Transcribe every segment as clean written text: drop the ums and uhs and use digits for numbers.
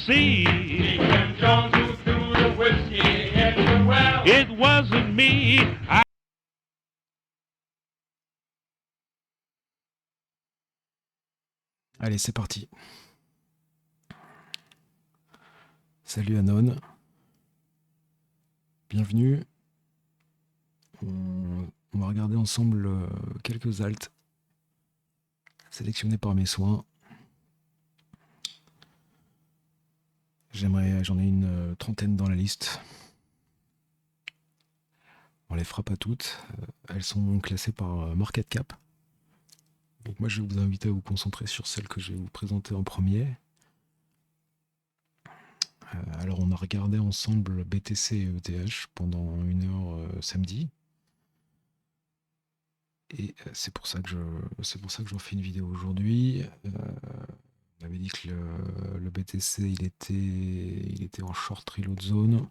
see. Deacon Jones who threw the whiskey in the well. It wasn't me. Allez, c'est parti. Salut Anon. Bienvenue. On va regarder ensemble quelques alts sélectionnés par mes soins. J'en ai une trentaine dans la liste. On les fera pas toutes. Elles sont classées par market cap. Donc moi je vais vous inviter à vous concentrer sur celle que je vais vous présenter en premier. Alors on a regardé ensemble BTC et ETH pendant une heure samedi. Et c'est pour ça que je refais une vidéo aujourd'hui. On avait dit que le BTC il était en short reload zone.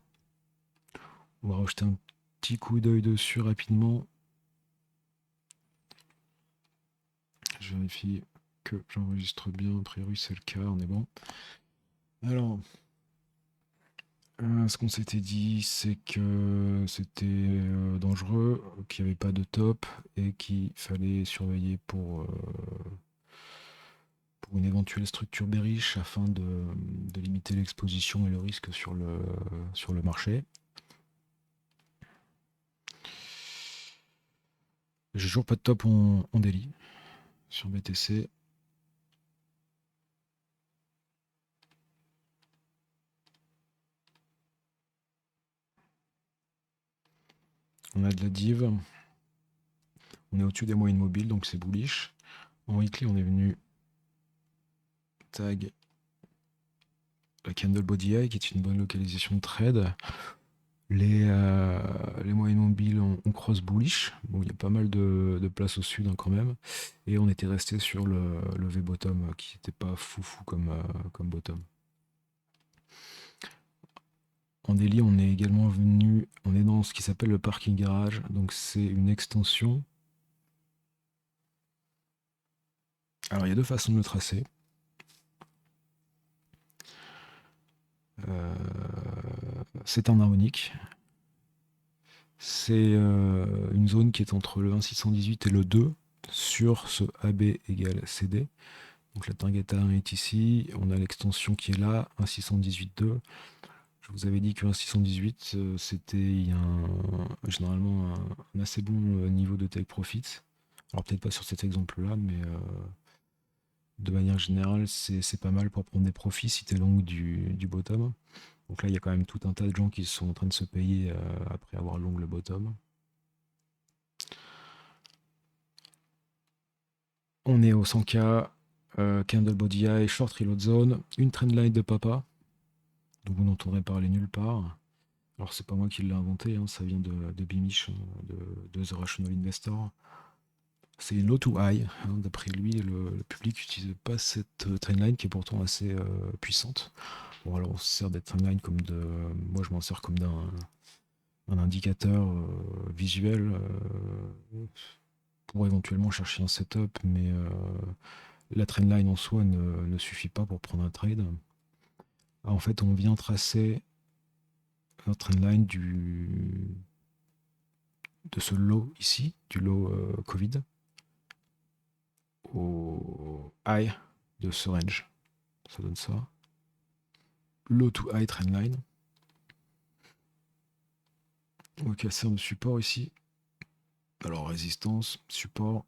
On va rejeter un petit coup d'œil dessus rapidement. Je vérifie que j'enregistre bien. A priori c'est le cas, on est bon. Alors, ce qu'on s'était dit, c'est que c'était dangereux, qu'il n'y avait pas de top et qu'il fallait surveiller pour une éventuelle structure bearish afin de limiter l'exposition et le risque sur le marché. J'ai toujours pas de top en daily sur BTC. On a de la div. On est au-dessus des moyennes mobiles, donc c'est bullish. En weekly, on est venu tag la candle body high, qui est une bonne localisation de trade. Les moyennes mobiles, on cross bullish. Bon, il y a pas mal de place au sud quand même. Et on était resté sur le V-bottom, qui n'était pas foufou comme bottom. En daily, on est également venu, on est dans ce qui s'appelle le parking garage. Donc c'est une extension. Alors il y a deux façons de le tracer. C'est en harmonique. C'est une zone qui est entre le 1,618 et le 2 sur ce AB égale CD. Donc la target A1 est ici, on a l'extension qui est là, 1,618,2. Je vous avais dit que 1,618 c'était généralement un assez bon niveau de take profit. Alors peut-être pas sur cet exemple-là, mais de manière générale, c'est pas mal pour prendre des profits si tu es long du bottom. Donc là, il y a quand même tout un tas de gens qui sont en train de se payer après avoir long le bottom. On est au 100K, candle body high, short reload zone, une trendline de papa, dont vous n'entendrez parler nulle part. Alors c'est pas moi qui l'ai inventé, hein, ça vient de Bimish, de The Rational Investor. C'est une low to high, hein, d'après lui, le public n'utilise pas cette trendline qui est pourtant assez puissante. Bon alors on se sert d'être trendline comme moi je m'en sers comme d'un indicateur visuel pour éventuellement chercher un setup, mais la trendline en soi ne suffit pas pour prendre un trade. En fait, on vient tracer un trendline de ce low ici, du low Covid, au high de ce range. Ça donne ça. Low to high trendline. On va casser un support ici. Alors résistance, support,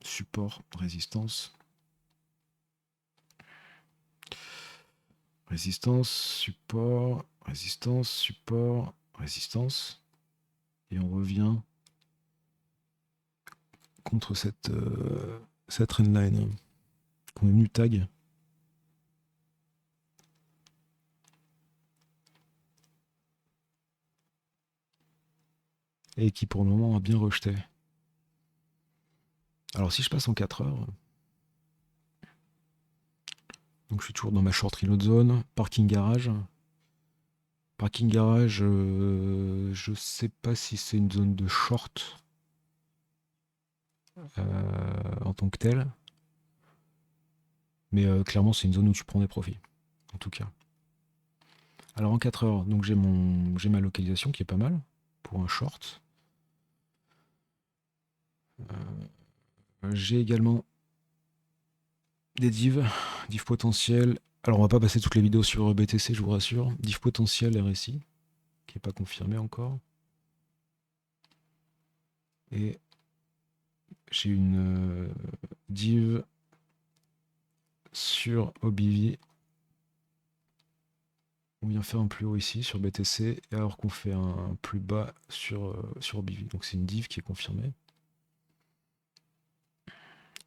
support, résistance. Résistance, support, résistance, support, résistance. Et on revient contre cette trendline qu'on est venu tag. Et qui pour le moment a bien rejeté. Alors si je passe en 4 heures, donc je suis toujours dans ma short reload zone, parking garage. Parking garage, je sais pas si c'est une zone de short en tant que telle, mais clairement c'est une zone où tu prends des profits, en tout cas. Alors en 4 heures, donc j'ai ma localisation qui est pas mal pour un short. J'ai également des divs potentiels. Alors on va pas passer toutes les vidéos sur BTC, je vous rassure. Div potentiel RSI, qui n'est pas confirmé encore. Et j'ai une div sur OBV. On vient faire un plus haut ici sur BTC, et alors qu'on fait un plus bas sur OBV. Donc c'est une div qui est confirmée.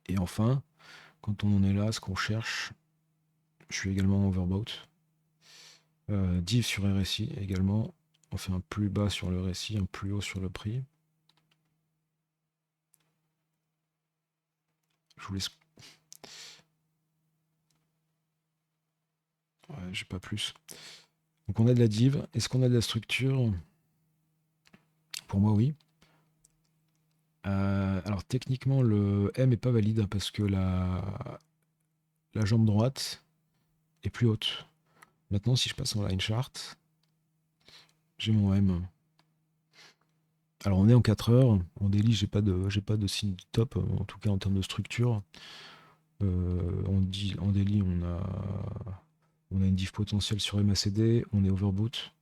Et enfin, quand on en est là, ce qu'on cherche, je suis également overbought. Div sur RSI également. On fait un plus bas sur le RSI, un plus haut sur le prix. Je vous laisse. Ouais, j'ai pas plus. Donc on a de la div. Est-ce qu'on a de la structure? Pour moi, oui. Alors techniquement, le M est pas valide parce que la jambe droite est plus haute. Maintenant, si je passe en line chart, j'ai mon M. Alors on est en 4 heures. En daily, j'ai pas de signe de top, en tout cas en termes de structure. En daily, on a une div potentielle sur MACD, on est overboot.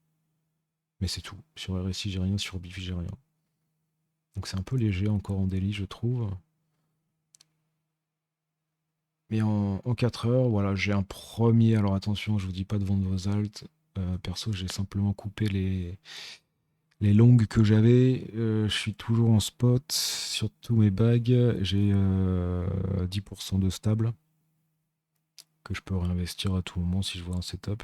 Mais c'est tout. Sur RSI, j'ai rien, sur BIFI, j'ai rien. Donc c'est un peu léger encore en daily, je trouve. Mais en 4 heures, voilà, j'ai un premier. Alors attention, je vous dis pas de vendre vos alts. Perso, j'ai simplement coupé les longues que j'avais. Je suis toujours en spot sur tous mes bags. J'ai 10% de stable que je peux réinvestir à tout moment si je vois un setup.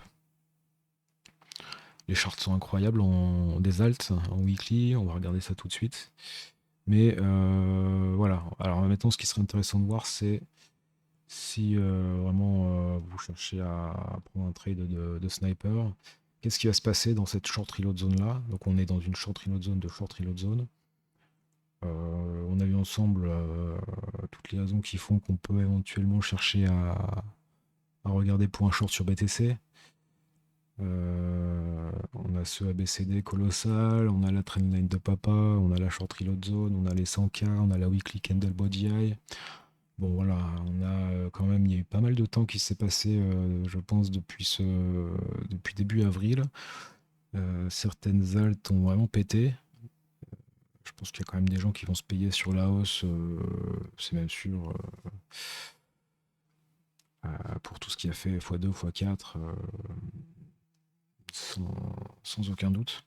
Les charts sont incroyables en des alts, en weekly. On va regarder ça tout de suite. Mais voilà. Alors maintenant, ce qui serait intéressant de voir, c'est si vraiment vous cherchez à prendre un trade de sniper, qu'est-ce qui va se passer dans cette short reload zone là? Donc on est dans une short reload zone de short reload zone. On a vu ensemble toutes les raisons qui font qu'on peut éventuellement chercher à regarder pour un short sur BTC. On a ce ABCD colossal, on a la trendline de papa, on a la short reload zone, on a les 100K, on a la weekly candle body high. Bon voilà, on a quand même, il y a eu pas mal de temps qui s'est passé, je pense, depuis début avril. Certaines altes ont vraiment pété. Je pense qu'il y a quand même des gens qui vont se payer sur la hausse, c'est même sûr, pour tout ce qui a fait x2, x4, sans aucun doute.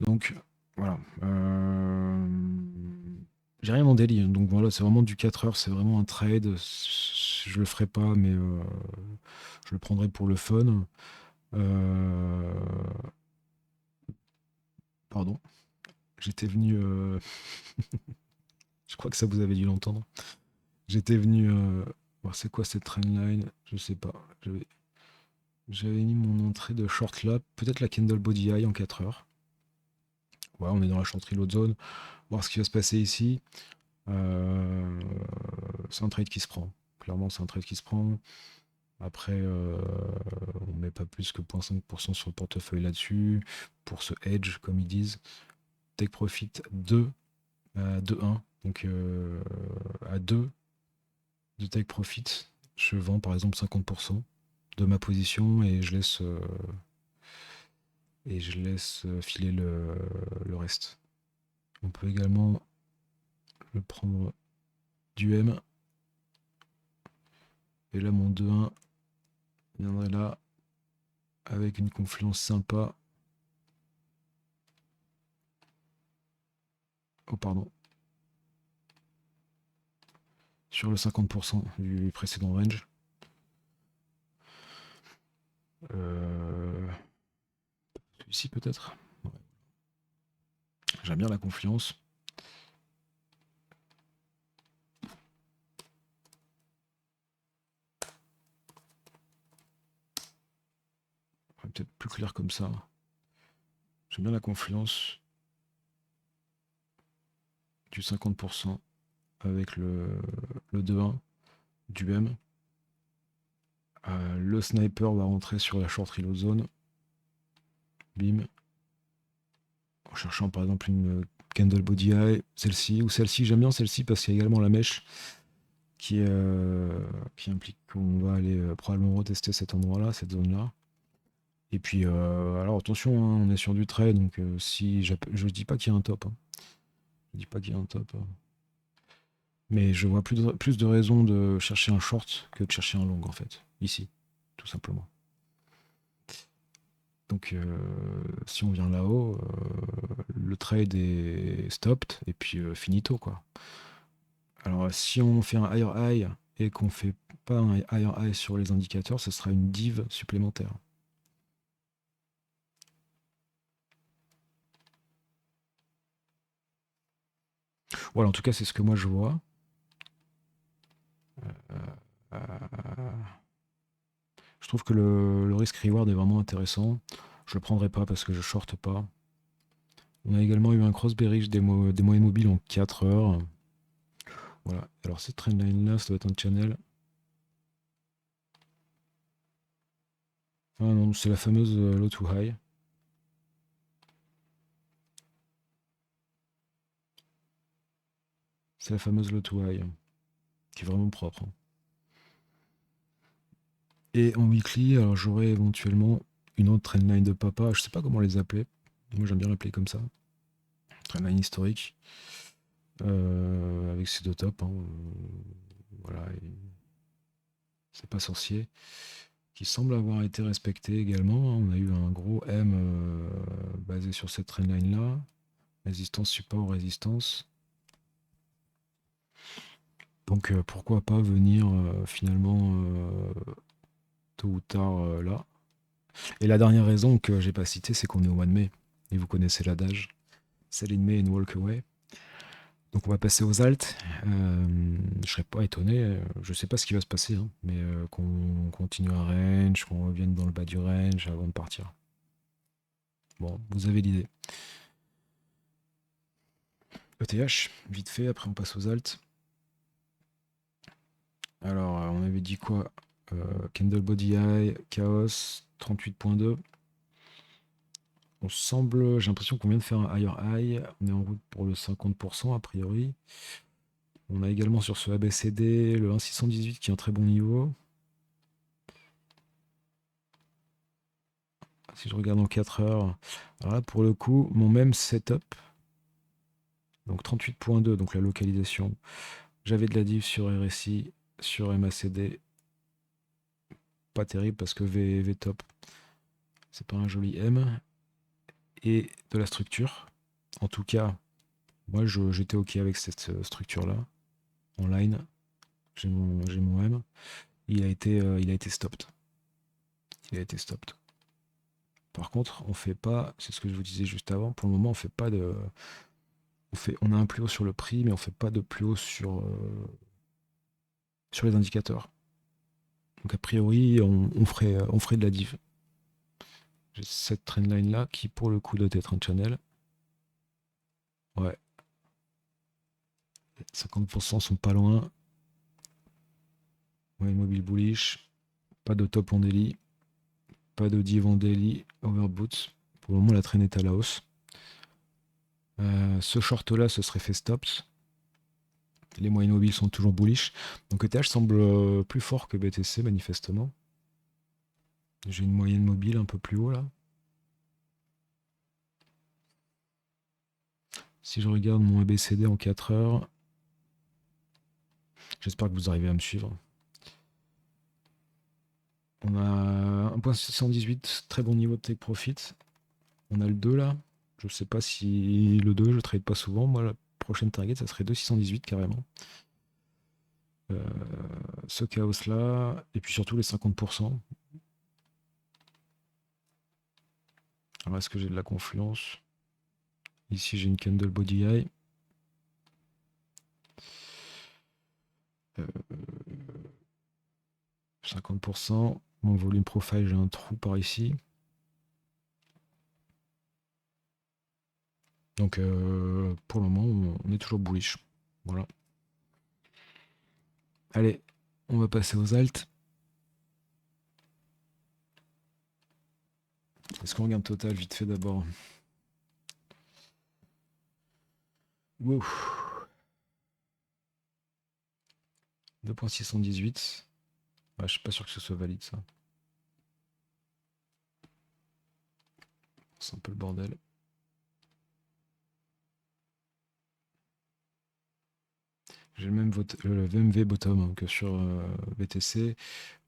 Donc voilà. J'ai rien en daily, hein. Donc voilà, c'est vraiment du 4 heures, c'est vraiment un trade. Je le ferai pas, mais je le prendrai pour le fun. Euh, Pardon, j'étais venu. Je crois que ça vous avez dû l'entendre. J'étais venu voir c'est quoi cette trendline, je sais pas. J'avais mis mon entrée de short là, peut-être la candle body high en 4 heures. Ouais, on est dans la short reload zone. Voir ce qui va se passer ici. Euh, c'est un trade qui se prend. Clairement, c'est un trade qui se prend. Après, on met pas plus que 0,5% sur le portefeuille là-dessus. Pour ce hedge, comme ils disent. Take profit 2 à 2,1. Donc à 2 de take profit, je vends par exemple 50% de ma position et je laisse filer le reste. On peut également le prendre du M. Et là, mon 2,1 viendrait là avec une confluence sympa. Oh, pardon. Sur le 50% du précédent range. Celui-ci peut-être. Ouais. J'aime bien la confluence. Peut-être plus clair comme ça. J'aime bien la confluence du 50% avec le 2,1 du M Le sniper va rentrer sur la short reload zone. Bim. En cherchant par exemple une candle body eye, celle-ci, ou celle-ci, j'aime bien celle-ci parce qu'il y a également la mèche qui implique qu'on va aller probablement retester cet endroit-là, cette zone-là. Et puis, alors attention, hein, on est sur du trade, donc si je dis pas qu'il y a un top. Hein. Je dis pas qu'il y a un top. Mais je vois plus de raisons de chercher un short que de chercher un long, en fait. Ici, tout simplement. Donc, si on vient là-haut, le trade est stopped, et puis finito, quoi. Alors, si on fait un higher high et qu'on fait pas un higher high sur les indicateurs, ce sera une div supplémentaire. Voilà, en tout cas, c'est ce que moi je vois. Euh, je trouve que le risk-reward est vraiment intéressant. Je le prendrai pas parce que je shorte pas. On a également eu un cross bearish des moyennes mobiles en 4 heures. Voilà. Alors cette trendline là, ça doit être un channel. Ah non, c'est la fameuse low to high. C'est la fameuse low to high, qui est vraiment propre. Hein. Et en weekly, alors j'aurais éventuellement une autre trendline de papa. Je sais pas comment les appeler. Moi j'aime bien l'appeler comme ça. Trendline historique. Avec ces deux tops. Hein. Voilà. C'est pas sorcier. Qui semble avoir été respecté également. Hein. On a eu un gros M basé sur cette trendline là. Résistance, support, résistance. Donc pourquoi pas venir finalement tôt ou tard là. Et la dernière raison que j'ai pas citée, c'est qu'on est au mois de mai. Et vous connaissez l'adage. Sell in May and walk away. Donc on va passer aux alts. Je serais pas étonné, je sais pas ce qui va se passer, hein, mais qu'on continue un range, qu'on revienne dans le bas du range avant de partir. Bon, vous avez l'idée. ETH, vite fait, après on passe aux alts. Alors, on avait dit quoi Candle Body Eye, Chaos, 38.2. On semble, j'ai l'impression qu'on vient de faire un higher high. On est en route pour le 50% a priori. On a également sur ce ABCD le 1,618 qui est un très bon niveau. Si je regarde en 4 heures, alors là pour le coup, mon même setup, donc 38.2, donc la localisation, j'avais de la div sur RSI, sur MACD, pas terrible parce que V top, c'est pas un joli M, et de la structure. En tout cas, moi j'étais ok avec cette structure-là, en line, j'ai mon M, il a été stopped. Il a été stopped. Par contre, on fait pas, c'est ce que je vous disais juste avant, pour le moment on fait pas de. On a un plus haut sur le prix, mais on fait pas de plus haut sur les indicateurs. Donc a priori, on ferait de la div. J'ai cette trendline là qui pour le coup doit être un channel. Ouais. 50% sont pas loin. Ouais, mobile bullish. Pas de top en daily. Pas de div en daily. Overboots. Pour le moment, la traîne est à la hausse. Ce short là, ce serait fait stops. Les moyennes mobiles sont toujours bullish. Donc ETH semble plus fort que BTC manifestement. J'ai une moyenne mobile un peu plus haut là. Si je regarde mon ABCD en 4 heures, j'espère que vous arrivez à me suivre. On a 1.618, très bon niveau de take profit. On a le 2 là. Je sais pas si le 2, je trade pas souvent. Moi, la prochaine target, ça serait 2,618 carrément. Ce chaos là. Et puis surtout les 50%. Alors, est-ce que j'ai de la confluence? Ici, j'ai une candle body eye. 50%. Mon volume profile, j'ai un trou par ici. Donc pour le moment, on est toujours bullish. Voilà. Allez, on va passer aux alts. Est-ce qu'on regarde total vite fait d'abord? Wow. 2.618. Ouais, je suis pas sûr que ce soit valide ça. C'est un peu le bordel. J'ai le même V bottom hein, que sur BTC.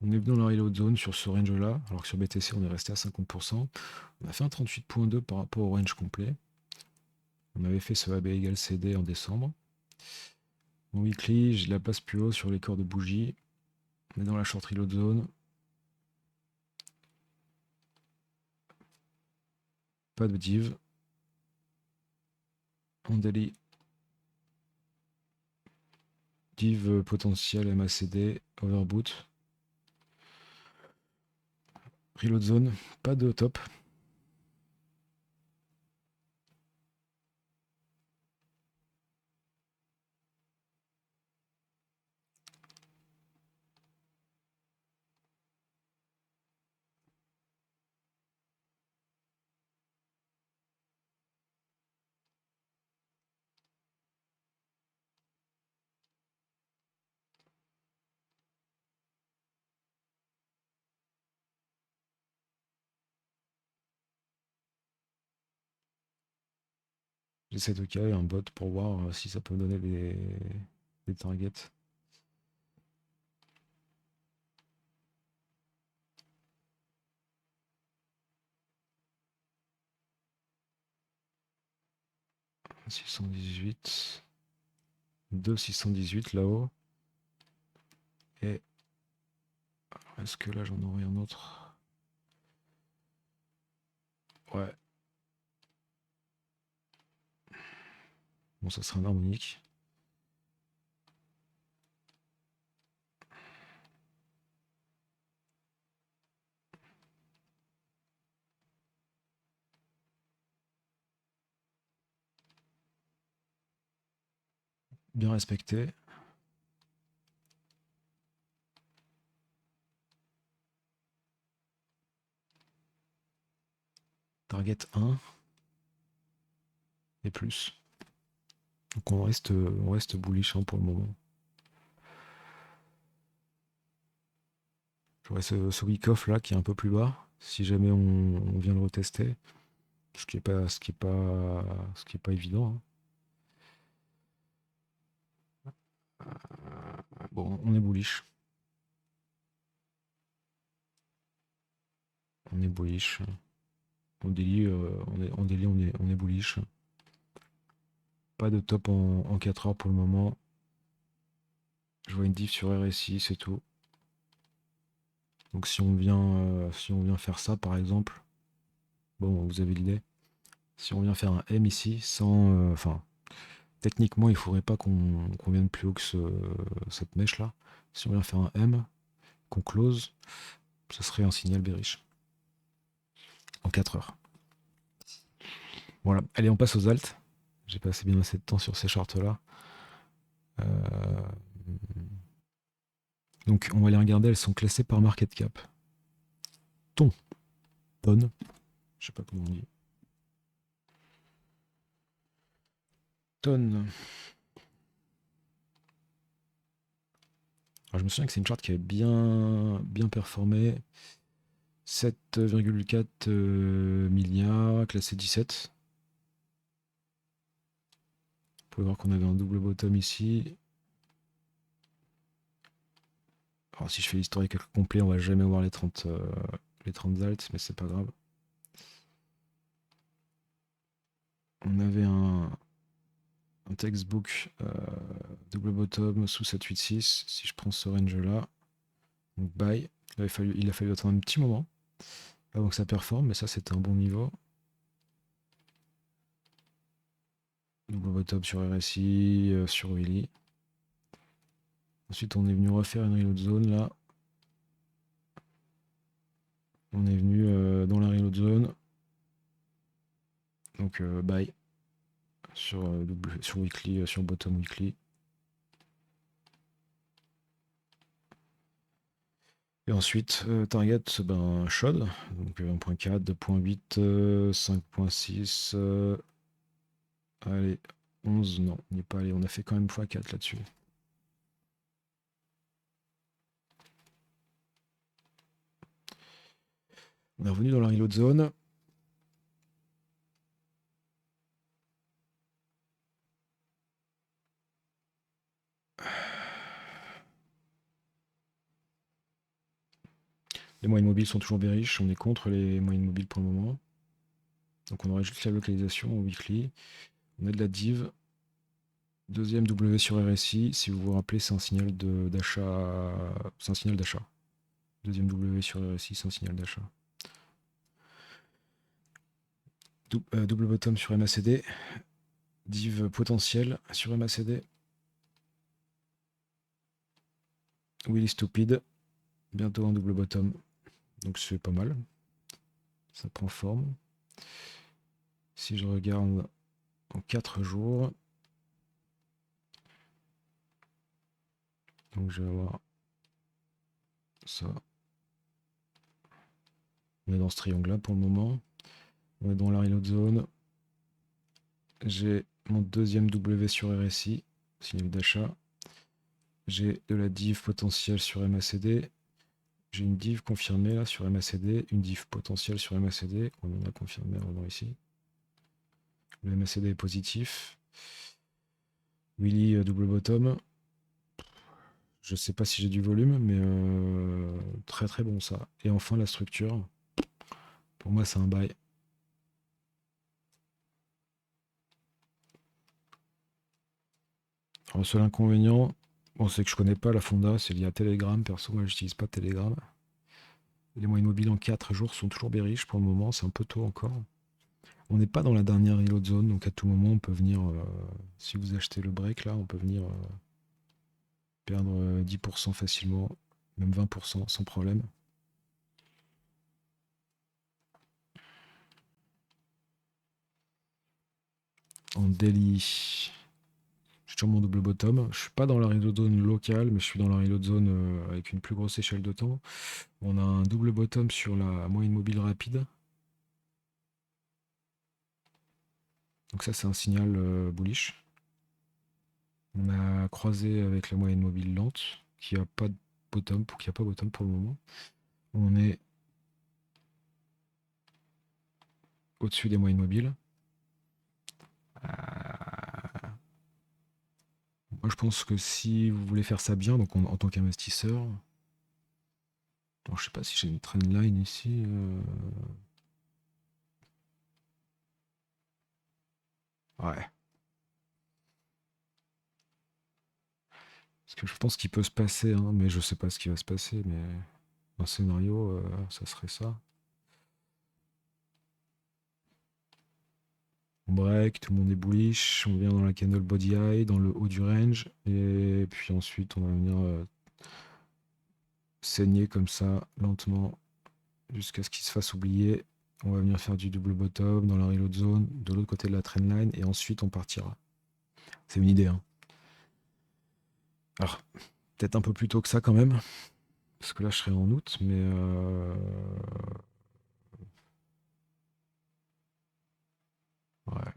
On est venu dans la reload zone sur ce range là, alors que sur BTC on est resté à 50%. On a fait un 38.2 par rapport au range complet. On avait fait ce AB égale CD en décembre. Mon weekly, j'ai de la place plus haut sur les corps de bougie. On est dans la short reload zone. Pas de div. On daily. Div potentiel MACD, overboot. Reload zone, pas de top. J'essaie de caler un bot pour voir si ça peut me donner des targets. « 618. 2,618 là-haut. Et est-ce que là j'en aurai un autre? Ouais. Bon, ça sera un harmonique. Bien respecté. Target 1. Et plus. Donc on reste bullish hein, pour le moment. J'aurais ce week off là qui est un peu plus bas. Si jamais on vient le retester. Ce qui est pas évident. Hein. Bon, on est bullish. On est bullish. On daily, on est bullish. Pas de top en 4 heures pour le moment. Je vois une diff sur RSI, c'est tout. Donc si on vient faire ça par exemple, bon vous avez l'idée. Si on vient faire un M ici, sans. Enfin, techniquement il faudrait pas qu'on vienne plus haut que cette mèche là. Si on vient faire un M, qu'on close, ça serait un signal bearish. En 4 heures. Voilà, allez on passe aux alts. J'ai passé bien assez de temps sur ces chartes là. Donc on va les regarder, elles sont classées par market cap. Tonne, je sais pas comment on dit. Tonne. Alors, je me souviens que c'est une charte qui avait bien performé. 7,4 milliards, classé 17. Vous pouvez voir qu'on avait un double bottom ici. Alors si je fais l'historique complet, on va jamais voir les 30 alts, mais c'est pas grave. On avait un textbook double bottom sous 786. Si je prends ce range là, donc buy, il a fallu attendre un petit moment avant que ça performe, mais ça c'était un bon niveau. Double bottom sur RSI, sur Willy. Ensuite on est venu refaire une reload zone là. On est venu dans la reload zone. Donc buy sur weekly, sur bottom weekly. Et ensuite, target, ben, SHOD, donc 1.4, 2.8, 5.6, allez, 11, non, on n'y est pas allé, on a fait quand même x4 là-dessus. On est revenu dans la reload zone. Les moyennes mobiles sont toujours bearish, on est contre les moyennes mobiles pour le moment. Donc on aurait juste la localisation au weekly. On a de la div. Deuxième W sur RSI, si vous vous rappelez, c'est un signal d'achat. C'est un signal d'achat. Deuxième W sur RSI, c'est un signal d'achat. Double bottom sur MACD. Div potentiel sur MACD. Willy stupide. Bientôt un double bottom. Donc c'est pas mal. Ça prend forme. Si je regarde en 4 jours. Donc je vais avoir ça. On est dans ce triangle-là pour le moment. On est dans la reload zone. J'ai mon deuxième W sur RSI, signal d'achat. J'ai de la div potentielle sur MACD. J'ai une div confirmée là sur MACD, une div potentielle sur MACD. On en a confirmé avant ici. Le MACD est positif. Willy double bottom. Je sais pas si j'ai du volume, mais très très bon ça. Et enfin la structure. Pour moi c'est un buy. Alors, le seul inconvénient, bon, c'est que je connais pas la Fonda, c'est lié à Telegram. Perso, moi j'utilise pas Telegram. Les moyennes mobiles en 4 jours sont toujours bearish pour le moment, c'est un peu tôt encore. On n'est pas dans la dernière reload zone, donc à tout moment on peut venir, si vous achetez le break là, on peut venir perdre 10% facilement, même 20% sans problème. En daily, j'ai toujours mon double bottom. Je suis pas dans la reload zone locale, mais je suis dans la reload zone avec une plus grosse échelle de temps. On a un double bottom sur la moyenne mobile rapide. Donc ça c'est un signal bullish. On a croisé avec la moyenne mobile lente, qui a pas de bottom, qui a pas bottom pour le moment. On est au-dessus des moyennes mobiles. Moi, je pense que si vous voulez faire ça bien, donc en tant qu'investisseur, je sais pas si j'ai une trendline ici. Ouais. Parce que je pense qu'il peut se passer, hein, mais je sais pas ce qui va se passer. Mais un scénario, ça serait ça. On break, tout le monde est bullish, on vient dans la candle body high, dans le haut du range, et puis ensuite on va venir saigner comme ça, lentement, jusqu'à ce qu'il se fasse oublier. On va venir faire du double bottom dans la reload zone, de l'autre côté de la trendline, et ensuite on partira. C'est une idée, hein. Alors, peut-être un peu plus tôt que ça quand même, parce que là je serai en août, mais ouais,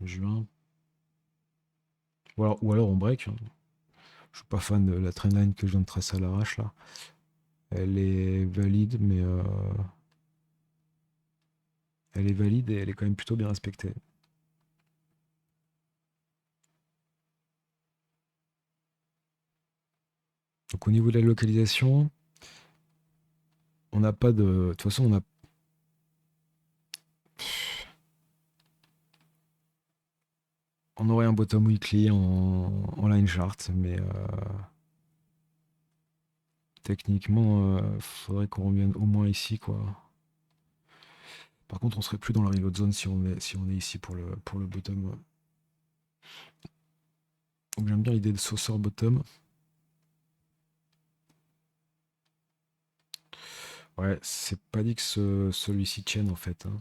juin. Ou alors on break, hein. Je suis pas fan de la trendline que je viens de tracer à l'arrache là. Elle est valide, mais elle est valide et elle est quand même plutôt bien respectée. Donc au niveau de la localisation, on n'a pas de. De toute façon, on aurait un bottom weekly en line chart, mais techniquement, faudrait qu'on revienne au moins ici, quoi. Par contre, on serait plus dans la reload zone si on est ici pour le bottom. Donc j'aime bien l'idée de sauceur bottom. Ouais, c'est pas dit que celui-ci tienne en fait, hein.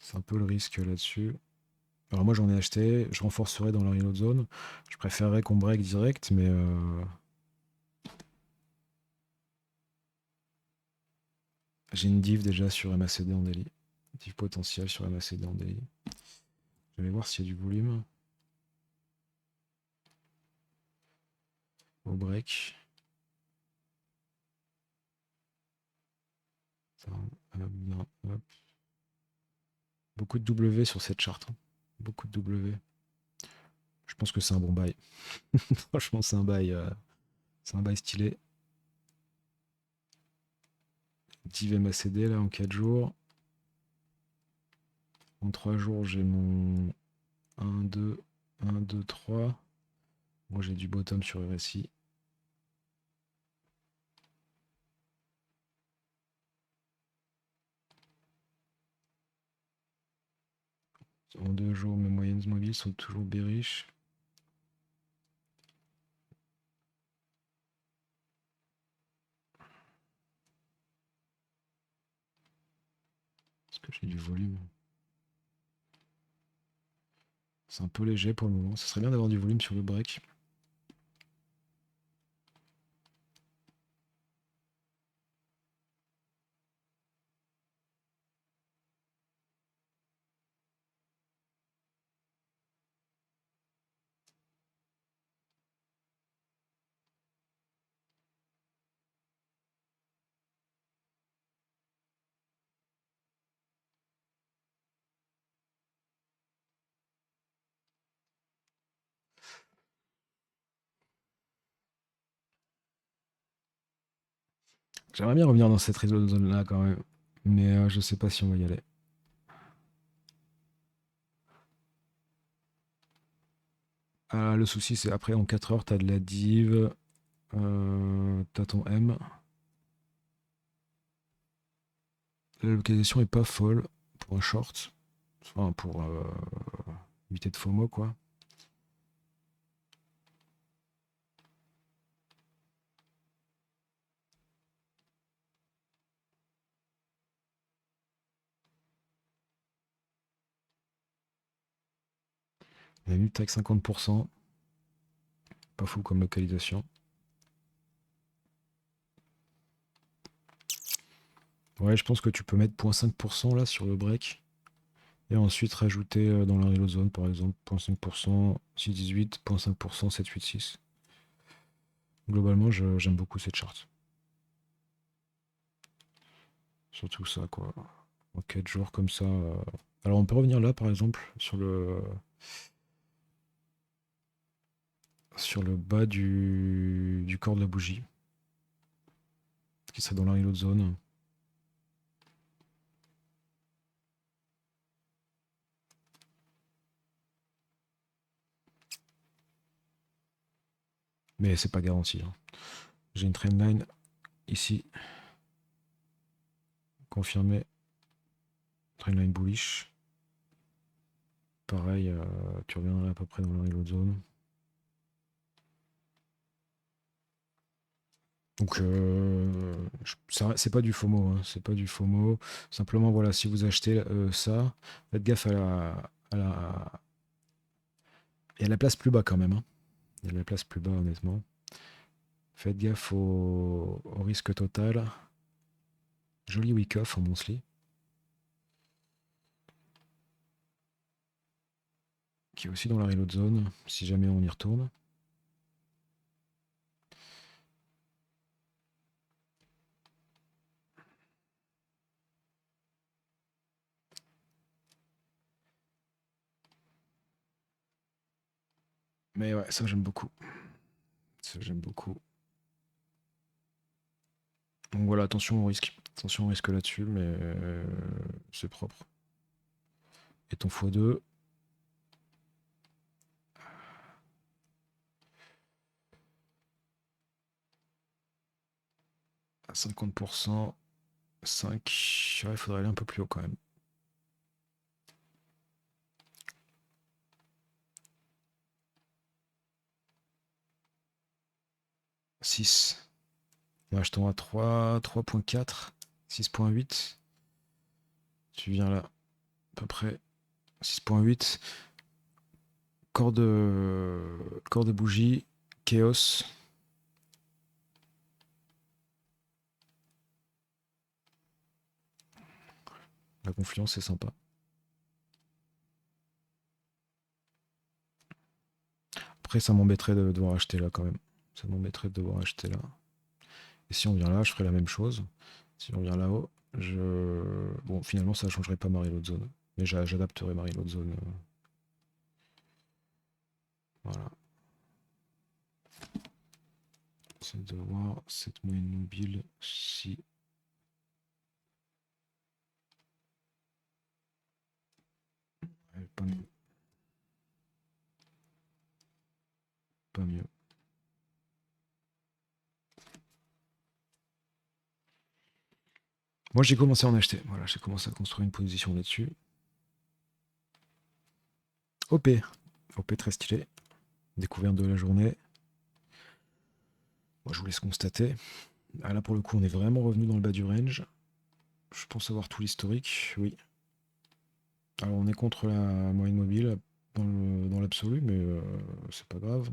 C'est un peu le risque là-dessus. Alors moi j'en ai acheté, je renforcerai dans la reload zone. Je préférerais qu'on break direct, mais J'ai une div déjà sur MACD en daily. Div potentiel sur MACD en daily. Je vais voir s'il y a du volume. Au break. Bien, hop. Beaucoup de W sur cette charte. Hein. Beaucoup de W. Je pense que c'est un bon bail. Franchement, c'est un bail stylé. Div MACD là en 4 jours. En 3 jours, j'ai mon 1, 2, 1, 2, 3. Moi, j'ai du bottom sur RSI. En 2 jours, mes moyennes mobiles sont toujours bearish. Est-ce que j'ai du volume? C'est un peu léger pour le moment. Ça serait bien d'avoir du volume sur le break. J'aimerais bien revenir dans cette zone là quand même. Mais je sais pas si on va y aller. Le souci, c'est après en 4 heures, t'as de la div. T'as ton M. La localisation est pas folle pour un short. Enfin, pour éviter de FOMO, quoi. Il y a une tag 50%. Pas fou comme localisation. Ouais, je pense que tu peux mettre 0,5% là sur le break. Et ensuite rajouter dans la reload zone, par exemple, 0,5%, 6,18, 0,5%, 7,86. Globalement, j'aime beaucoup cette charte. Surtout ça, quoi. En 4 jours comme ça. Alors, on peut revenir là, par exemple, sur le bas du corps de la bougie, qui serait dans la reload zone. Mais c'est pas garanti. Hein. J'ai une trendline ici, confirmée. Trendline bullish. Pareil, tu reviendrais à peu près dans la reload zone. Donc, c'est pas du FOMO, hein, c'est pas du FOMO. Simplement, voilà, si vous achetez ça, faites gaffe à la. Il y a de la place plus bas quand même. Hein. Il y a de la place plus bas, honnêtement. Faites gaffe au risque total. Joli week-off en monthly. Qui est aussi dans la reload zone, si jamais on y retourne. Mais ouais, ça j'aime beaucoup. Ça j'aime beaucoup. Donc voilà, attention au risque. Attention au risque là-dessus, mais c'est propre. Et ton x2. À 50%. 5. Ouais, il faudrait aller un peu plus haut quand même. 6. Achetons à 3, 3.4, 6.8. Tu viens là, à peu près 6.8. Corps de bougie, chaos. La confluence, c'est sympa. Après, ça m'embêterait de devoir acheter là quand même. Ça m'embêterait de devoir acheter là. Et si on vient là, je ferai la même chose. Si on vient là-haut, bon, finalement, ça ne changerait pas Marie l'autre zone. Mais j'adapterai Marie l'autre zone. Voilà. C'est de voir cette moyenne mobile si. Pas mieux. Pas mieux. Moi, j'ai commencé à en acheter. Voilà, j'ai commencé à construire une position là-dessus. OP. OP très stylé. Découverte de la journée. Moi, je vous laisse constater. Ah, là, pour le coup, on est vraiment revenu dans le bas du range. Je pense avoir tout l'historique, oui. Alors, on est contre la moyenne mobile dans l'absolu, mais c'est pas grave.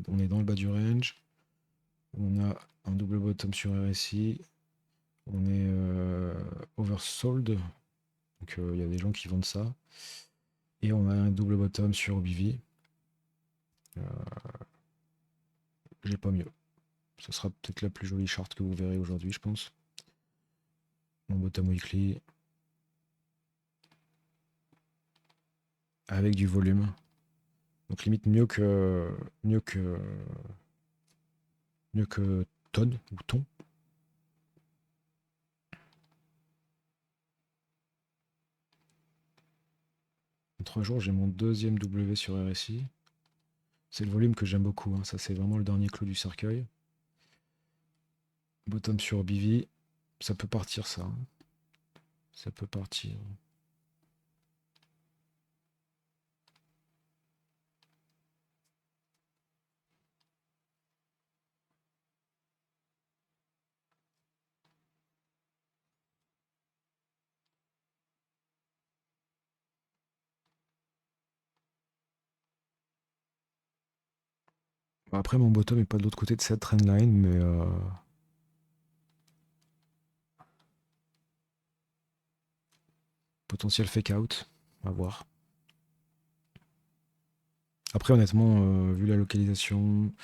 On est dans le bas du range. On a un double bottom sur RSI. On est oversold. Donc, il y a des gens qui vendent ça. Et on a un double bottom sur BV. J'ai pas mieux. Ce sera peut-être la plus jolie charte que vous verrez aujourd'hui, je pense. Mon bottom weekly. Avec du volume. Donc limite mieux que tonne ou ton. En 3 jours, j'ai mon deuxième W sur RSI. C'est le volume que j'aime beaucoup. Hein. Ça, c'est vraiment le dernier clou du cercueil. Bottom sur BV. Ça peut partir, ça. Hein. Ça peut partir. Après, mon bottom n'est pas de l'autre côté de cette trendline, mais potentiel fake out. À voir. Après, honnêtement, vu la localisation,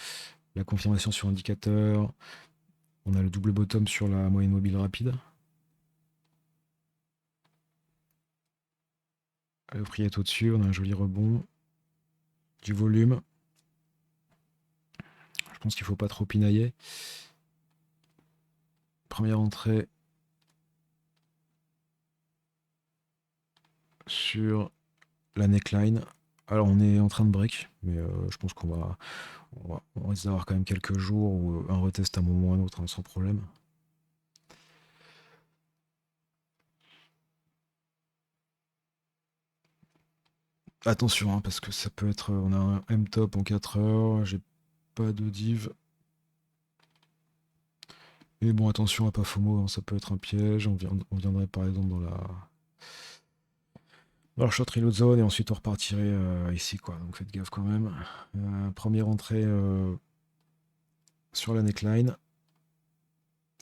la confirmation sur indicateur, on a le double bottom sur la moyenne mobile rapide. Le prix est au-dessus, on a un joli rebond. Du volume. Je pense qu'il ne faut pas trop pinailler. Première entrée sur la neckline. Alors on est en train de break, mais je pense on risque d'avoir quand même quelques jours ou un retest à un moment ou à un autre, hein, sans problème. Attention, hein, parce que ça peut être. On a un M-top en 4 heures, j'ai pas de div. Mais bon, attention à pas FOMO, hein, ça peut être un piège. On viendrait par exemple dans la short reload zone et ensuite on repartirait ici, quoi. Donc faites gaffe quand même. Première entrée sur la neckline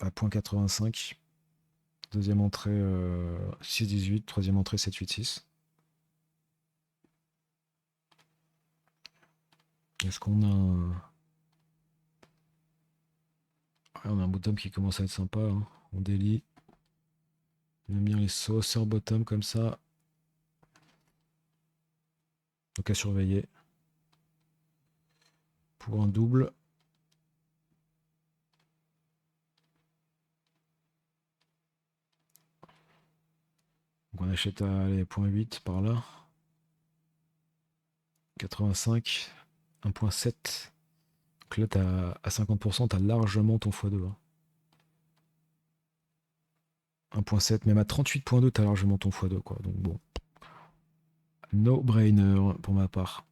à 0.85. Deuxième entrée 6,18. Troisième entrée 7,86. Est-ce qu'on a un... Ouais, on a un bottom qui commence à être sympa. Hein. On délie. On aime bien les sauceurs bottom comme ça. Donc à surveiller. Pour un double. Donc on achète à les 0.8 par là. 85. 1.7. Donc là, à 50%, tu as largement ton x2. Hein. 1.7, même à 38.2, tu as largement ton x2. Quoi. Donc bon. No brainer pour ma part.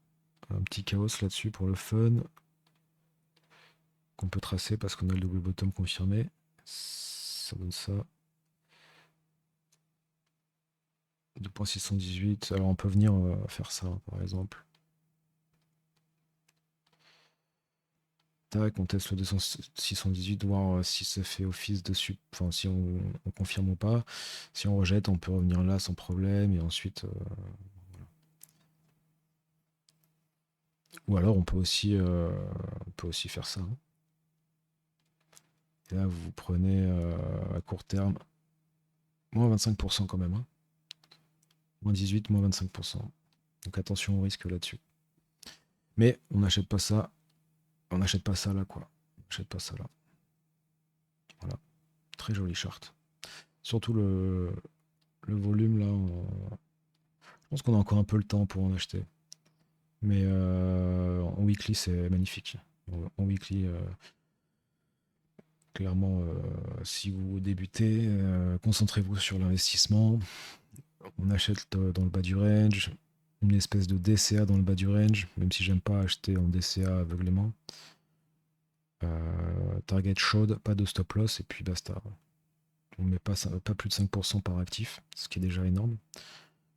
Un petit chaos là-dessus pour le fun. Qu'on peut tracer parce qu'on a le double bottom confirmé. Ça donne ça. 2.618. Alors on peut venir faire ça par exemple. Tac, on teste le 618, voir si ça fait office dessus, enfin si on confirme ou pas. Si on rejette, on peut revenir là sans problème et ensuite. Ou alors on peut aussi faire ça, hein. Et là, vous prenez à court terme moins 25% quand même, hein. Moins 18, moins 25%. Donc attention au risque là-dessus. Mais on n'achète pas ça. On n'achète pas ça là, quoi. On n'achète pas ça là. Voilà. Très joli chart. Surtout le volume là. Je pense qu'on a encore un peu le temps pour en acheter. Mais en weekly, c'est magnifique. En weekly, clairement, si vous débutez, concentrez-vous sur l'investissement. On achète dans le bas du range, une espèce de DCA dans le bas du range, même si j'aime pas acheter en DCA aveuglément. Target showed, pas de stop loss, et puis basta. On met pas plus de 5% par actif, ce qui est déjà énorme.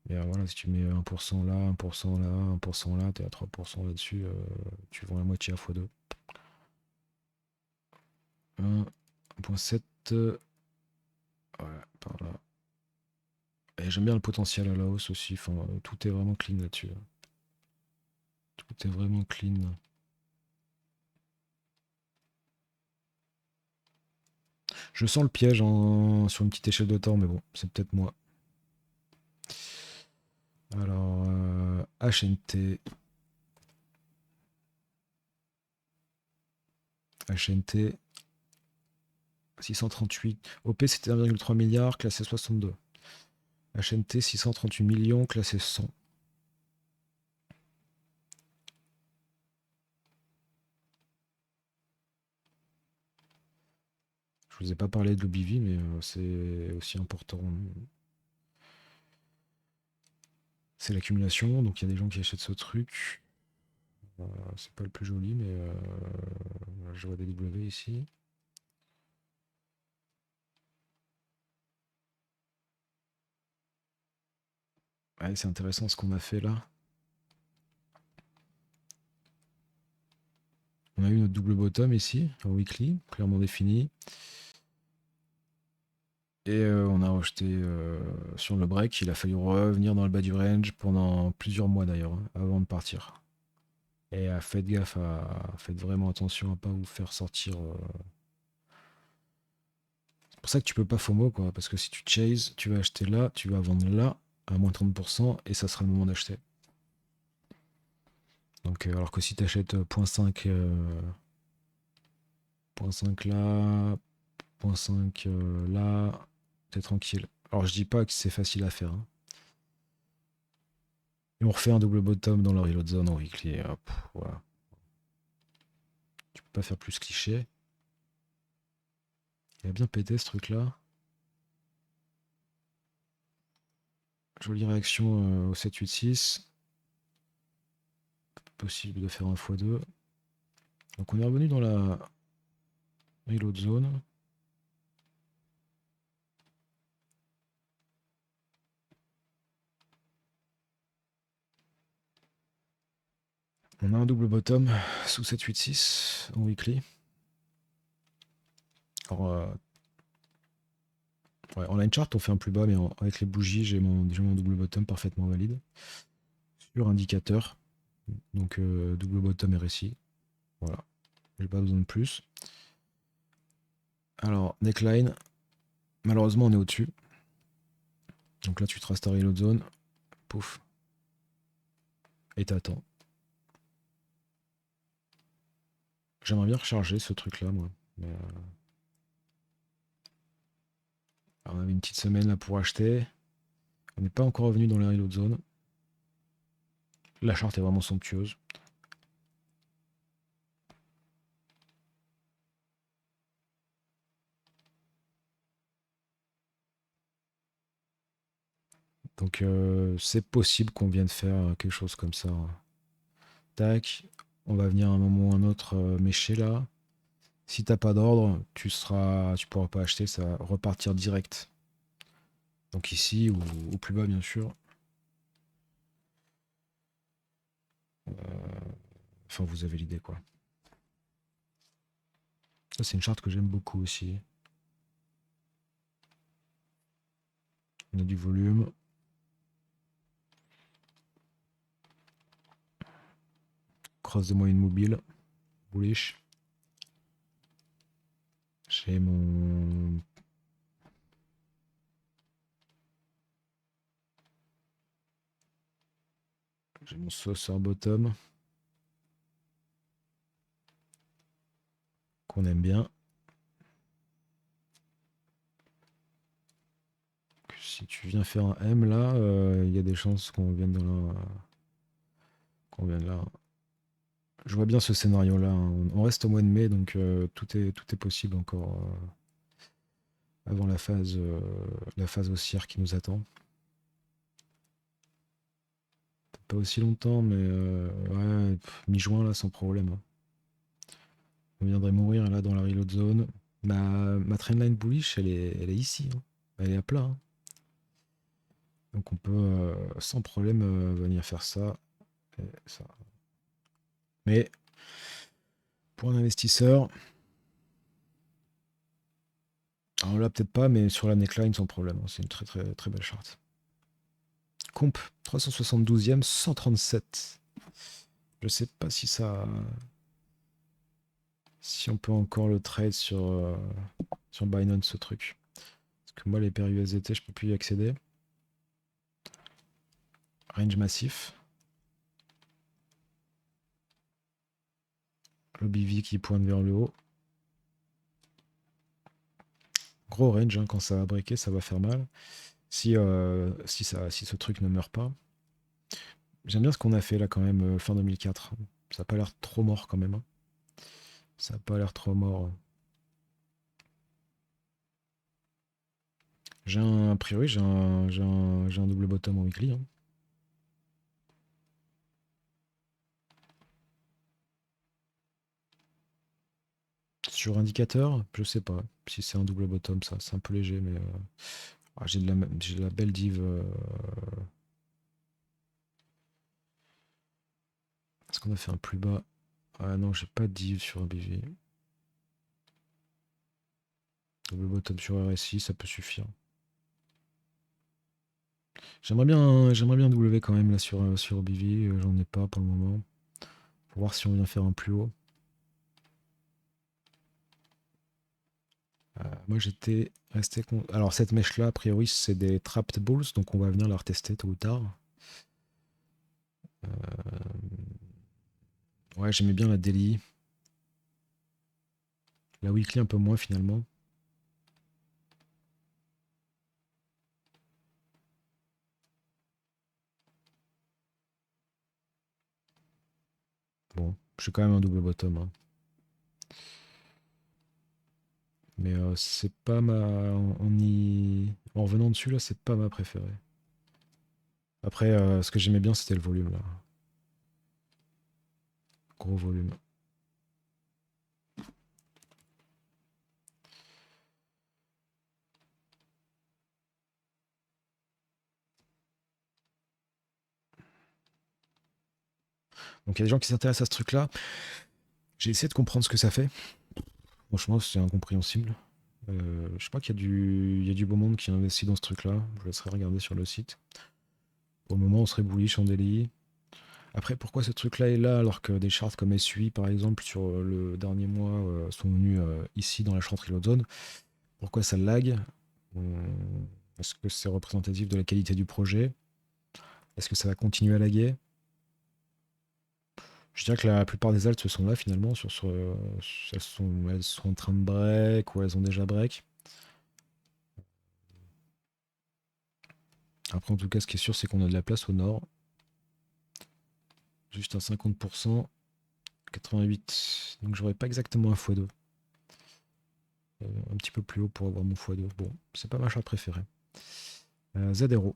Mais voilà, si tu mets 1% là, 1% là, 1% là, tu es à 3% là-dessus, tu vends la moitié à x2. 1.7, ouais, par là. Et j'aime bien le potentiel à la hausse aussi, enfin, tout est vraiment clean là-dessus. Tout est vraiment clean. Je sens le piège sur une petite échelle de temps, mais bon, c'est peut-être moi. Alors, HNT. HNT. 638. OP, c'était 1,3 milliard, classé 62. HNT, 638 millions, classé 100. Je vous ai pas parlé de l'OBV, mais c'est aussi important. C'est l'accumulation, donc il y a des gens qui achètent ce truc. C'est pas le plus joli, mais je vois des W ici. Ouais, c'est intéressant ce qu'on a fait là. On a eu notre double bottom ici, en weekly, clairement défini. Et on a rejeté sur le break. Il a fallu revenir dans le bas du range pendant plusieurs mois d'ailleurs, hein, avant de partir. Et faites gaffe, faites vraiment attention à pas vous faire sortir. C'est pour ça que tu peux pas FOMO, quoi. Parce que si tu chases, tu vas acheter là, tu vas vendre là à moins 30% et ça sera le moment d'acheter. Donc, alors que si tu achètes 0.5 0.5 là, 0.5 là, t'es tranquille. Alors je dis pas que c'est facile à faire, hein. Et on refait un double bottom dans la reload zone en weekly. Hop, voilà. Tu peux pas faire plus cliché. Il a bien pété ce truc là. Jolie réaction au 7-8-6. Possible de faire un x2. Donc on est revenu dans la reload zone. On a un double bottom sous 7-8-6 en weekly. Alors, ouais, en line chart, on fait un plus bas, mais avec les bougies, j'ai déjà mon double bottom parfaitement valide. Sur indicateur, donc double bottom RSI. Voilà, j'ai pas besoin de plus. Alors, neckline, malheureusement, on est au-dessus. Donc là, tu traces ta reload zone, pouf, et t'attends. J'aimerais bien recharger ce truc-là, moi. Mais, alors, on avait une petite semaine là pour acheter. On n'est pas encore revenu dans la reload zone. La charte est vraiment somptueuse. Donc c'est possible qu'on vienne faire quelque chose comme ça. Tac, on va venir à un moment ou un autre mécher là. Si t'as pas d'ordre, tu pourras pas acheter, ça va repartir direct. Donc ici ou plus bas bien sûr. Enfin vous avez l'idée quoi. Ça, c'est une charte que j'aime beaucoup aussi. On a du volume. Cross de moyenne mobile. Bullish. J'ai mon... J'ai mon sauceur bottom. Qu'on aime bien. Si tu viens faire un M là, il y a des chances qu'on vienne dans la... qu'on vienne là. Je vois bien ce scénario-là, hein. On reste au mois de mai, donc tout est possible encore avant la phase haussière qui nous attend. Pas aussi longtemps, mais ouais, mi-juin là, sans problème, hein. On viendrait mourir là dans la reload zone. Ma trendline bullish, elle est ici, hein. Elle est à plat, hein. Donc on peut sans problème venir faire ça et ça. Mais pour un investisseur, alors là peut-être pas, mais sur la neckline sans problème, hein. C'est une très très très belle charte. Comp 372e, 137. Je sais pas si ça, si on peut encore le trade sur Binance ce truc. Parce que moi les paires USDT je peux plus y accéder. Range massif. Le BV qui pointe vers le haut. Gros range, hein, quand ça va breaker, ça va faire mal. Si ce truc ne meurt pas. J'aime bien ce qu'on a fait là quand même fin 2004. Ça n'a pas l'air trop mort quand même, hein. Ça n'a pas l'air trop mort. A priori, j'ai un double bottom en weekly, hein. Sur indicateur, je sais pas si c'est un double bottom, ça. C'est un peu léger, mais j'ai de la belle div. Est-ce qu'on a fait un plus bas? Ah non, j'ai pas de div sur un BV. Double bottom sur RSI, ça peut suffire. J'aimerais bien W quand même là sur BV, j'en ai pas pour le moment. Pour voir si on vient faire un plus haut. Moi j'étais resté. Alors cette mèche là, a priori, c'est des trapped bulls, donc on va venir la retester tôt ou tard. Ouais, j'aimais bien la daily. La weekly un peu moins finalement. Bon, j'ai quand même un double bottom, hein. Mais c'est pas ma. En revenant dessus là, c'est pas ma préférée. Après, ce que j'aimais bien, c'était le volume là. Gros volume. Donc il y a des gens qui s'intéressent à ce truc-là. J'ai essayé de comprendre ce que ça fait. Franchement, c'est incompréhensible. Je crois il y a du beau monde qui investit dans ce truc-là. Je vous laisserai regarder sur le site. Pour le moment, on serait bullish en daily. Après, pourquoi ce truc-là est là alors que des charts comme SUI, par exemple, sur le dernier mois, sont venus ici dans la charte reload zone? Pourquoi ça lag? Est-ce que c'est représentatif de la qualité du projet? Est-ce que ça va continuer à laguer? Je dirais que la plupart des alts se sont là finalement, elles sont en train de break ou elles ont déjà break. Après, en tout cas, ce qui est sûr, c'est qu'on a de la place au nord. Juste un 50%, 88. Donc j'aurais pas exactement un x2. Un petit peu plus haut pour avoir mon x2. Bon, c'est pas ma charte préférée. Z0.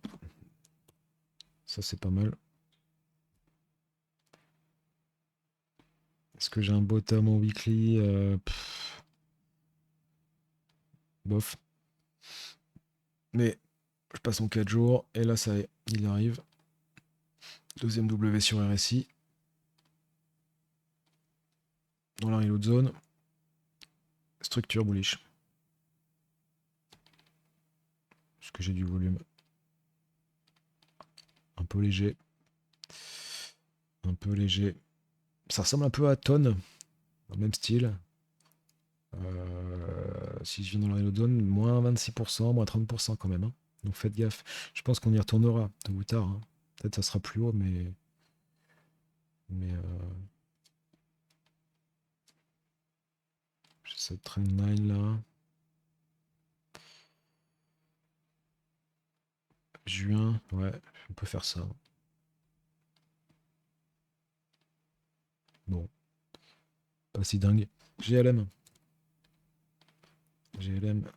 Ça, c'est pas mal. Est-ce que j'ai un bottom en weekly? Bof. Mais je passe en 4 jours. Et là, ça y est, il arrive. Deuxième W sur RSI. Dans la reload zone. Structure bullish. Parce que j'ai du volume. Un peu léger. Un peu léger. Ça ressemble un peu à Tonne. Dans le même style. Si je viens dans la Real Zone, moins 26%, moins 30% quand même. Hein. Donc faites gaffe. Je pense qu'on y retournera tôt ou tard. Hein. Peut-être ça sera plus haut, mais. Mais. J'ai cette trendline là. Juin, ouais, on peut faire ça. Bon, pas si dingue. GLM. GLM.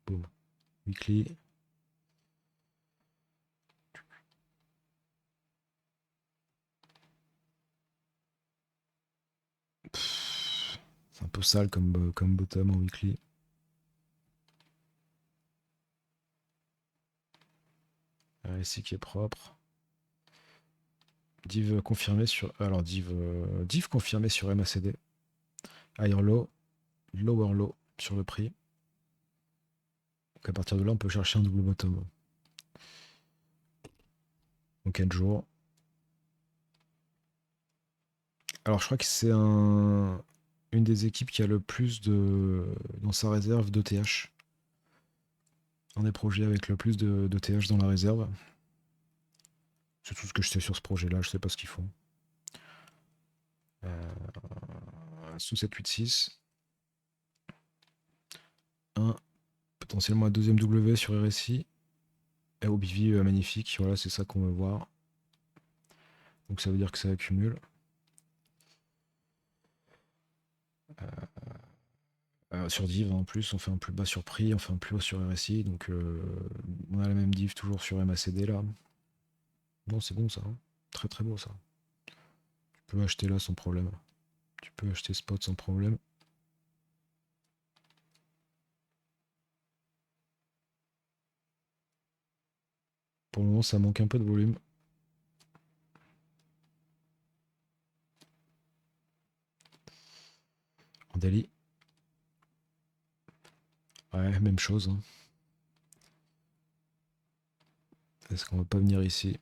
Boom. Weekly. C'est un peu sale comme bottom en weekly. Ici qui est propre. Div confirmé sur. Alors div confirmé sur MACD. Higher low, lower low sur le prix. Donc à partir de là, on peut chercher un double bottom. Donc 4 jours. Alors je crois que c'est une des équipes qui a le plus dans sa réserve d'ETH. Un des projets avec le plus d'ETH dans la réserve. C'est tout ce que je sais sur ce projet-là, je sais pas ce qu'ils font. Sous 786. Un potentiellement un deuxième W sur RSI. Et OBV magnifique, voilà, c'est ça qu'on veut voir. Donc ça veut dire que ça accumule. Sur div en plus, on fait un plus bas sur prix, on fait un plus haut sur RSI, donc on a la même div toujours sur MACD là. Non, c'est bon ça, hein. Très très beau ça. Tu peux acheter là sans problème. Tu peux acheter spot sans problème. Pour le moment, ça manque un peu de volume. En daily. Ouais, même chose. Hein. Est-ce qu'on va pas venir ici?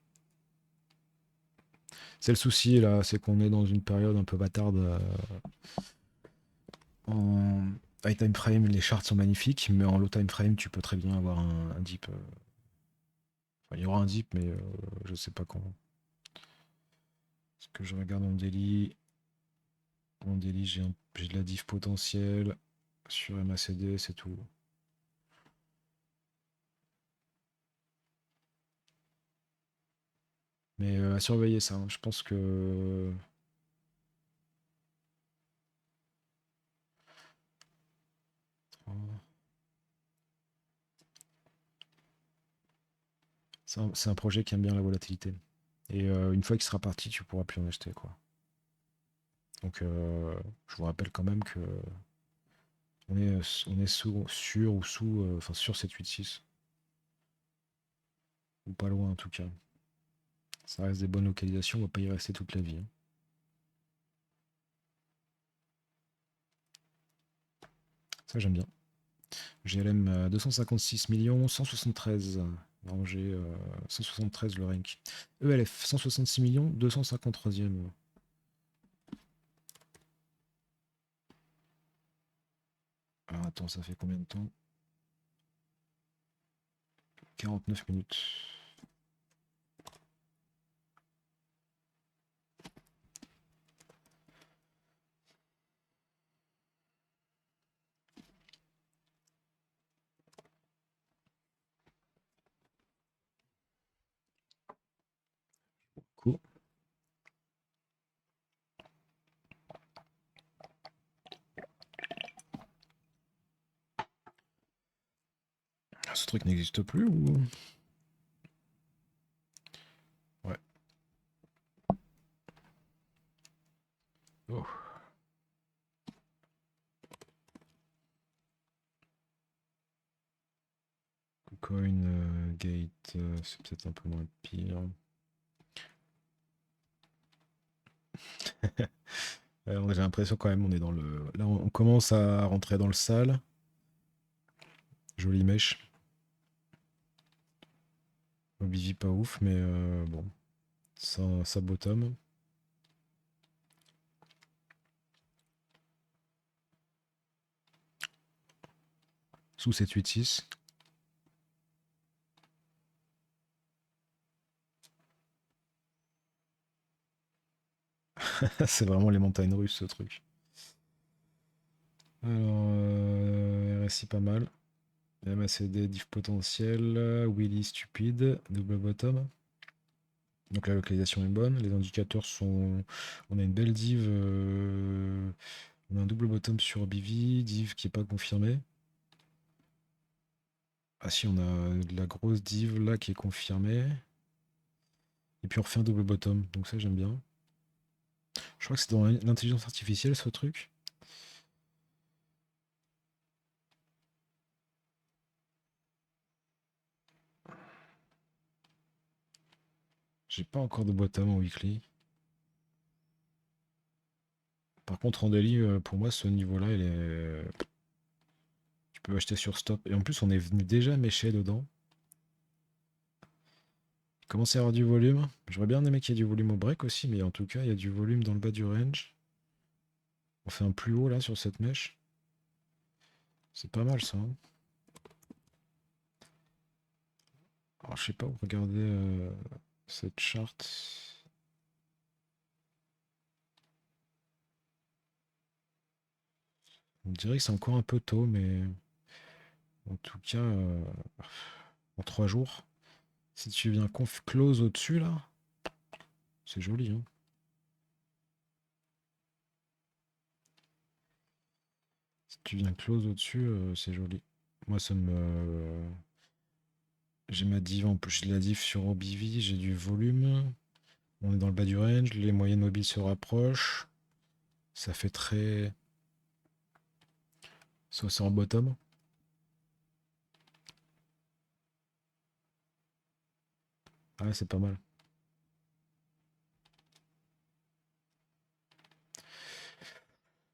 C'est le souci là, c'est qu'on est dans une période un peu bâtarde. En high time frame, les charts sont magnifiques, mais en low time frame, tu peux très bien avoir un dip. Enfin, il y aura un dip, mais je sais pas quand. Est-ce que je regarde en daily? En daily, j'ai de la diff potentielle. Sur MACD, c'est tout. Mais à surveiller ça, hein. Je pense que. C'est un projet qui aime bien la volatilité. Et une fois qu'il sera parti, tu pourras plus en acheter, quoi. Donc, je vous rappelle quand même que on est sur ou sous, enfin sur 786. Ou pas loin en tout cas. Ça reste des bonnes localisations, on va pas y rester toute la vie. Hein. Ça j'aime bien. GLM 256 millions, 173. Non, j'ai 173 le rank. ELF 166 millions, 253e. Alors attends, ça fait combien de temps? 49 minutes. Cool. Ce truc n'existe plus ou... Ouais. Oh. Coin Gate, c'est peut-être un peu moins pire. J'ai l'impression quand même, on est dans le. Là, on commence à rentrer dans le sale. Jolie mèche. Obivi pas ouf, mais bon, ça bottom. Sous 7-8-6. C'est vraiment les montagnes russes ce truc. Alors, RSI pas mal. MACD, diff potentiel. Willy stupide. Double bottom. Donc la localisation est bonne. Les indicateurs sont. On a une belle div. On a un double bottom sur BV. Div qui est pas confirmée. Ah si, on a de la grosse div là qui est confirmée. Et puis on refait un double bottom. Donc ça, j'aime bien. Je crois que c'est dans l'intelligence artificielle ce truc. J'ai pas encore de bottom en weekly. Par contre, en daily, pour moi, ce niveau-là, il est. Tu peux acheter sur stop. Et en plus, on est venu déjà mécher dedans. Il commence à y avoir du volume. J'aurais bien aimé qu'il y ait du volume au break aussi, mais en tout cas, il y a du volume dans le bas du range. On fait un plus haut là sur cette mèche. C'est pas mal ça, hein. Alors, je sais pas, regardez cette charte. On dirait que c'est encore un peu tôt, mais en tout cas, en 3 jours, si tu viens close au-dessus là, c'est joli, hein. Si tu viens close au-dessus, c'est joli. Moi, ça me. J'ai ma div en plus, j'ai la div sur OBV, j'ai du volume. On est dans le bas du range, les moyennes mobiles se rapprochent. Ça fait très. Soit c'est en bottom. Ah, ouais, c'est pas mal.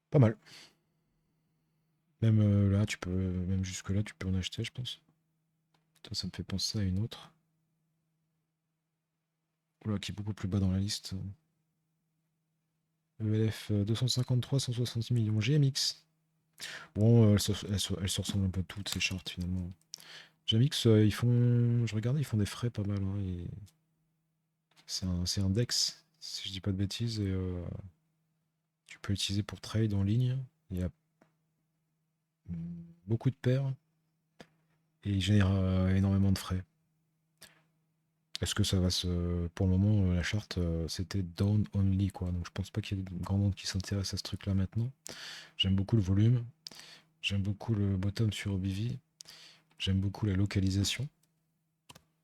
Pas mal. Même là, tu peux. Même jusque là, tu peux en acheter, je pense. Putain, ça me fait penser à une autre. Oula, qui est beaucoup plus bas dans la liste. ELF 253, 160 millions. GMX. Bon, elles se ressemblent un peu toutes ces charts finalement. GMX, ils font. Je regardais, ils font des frais pas mal, hein, c'est un DEX, si je dis pas de bêtises, et tu peux l'utiliser pour trade en ligne. Il y a beaucoup de paires et il génère énormément de frais. Est-ce que ça va se. Pour le moment, la charte, c'était down only, quoi. Donc je pense pas qu'il y ait de grand monde qui s'intéresse à ce truc-là maintenant. J'aime beaucoup le volume. J'aime beaucoup le bottom sur OBV. J'aime beaucoup la localisation,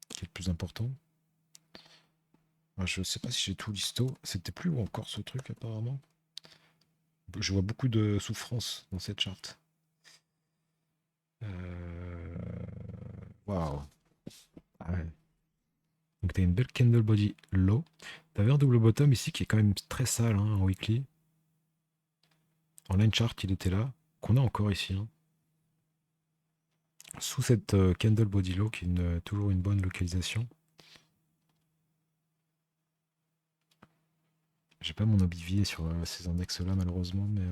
qui est le plus important. Je sais pas si j'ai tout listo. C'était plus haut encore ce truc, apparemment. Je vois beaucoup de souffrance dans cette charte. Waouh. Ah ouais. Donc tu as une belle candle body low. Tu avais un double bottom ici qui est quand même très sale, hein, en weekly. En line chart, il était là. Qu'on a encore ici, hein. Sous cette candle body low qui est toujours une bonne localisation. J'ai pas mon oblivier sur ces index là malheureusement, mais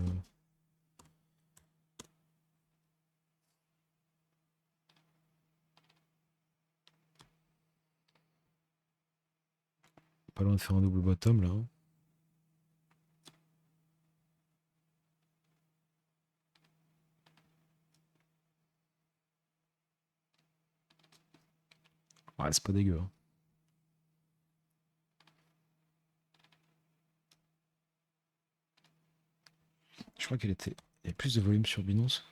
pas loin de faire un double bottom là, hein. Ouais, c'est pas dégueu, hein. Je crois qu'elle était. Il y a plus de volume sur Binance.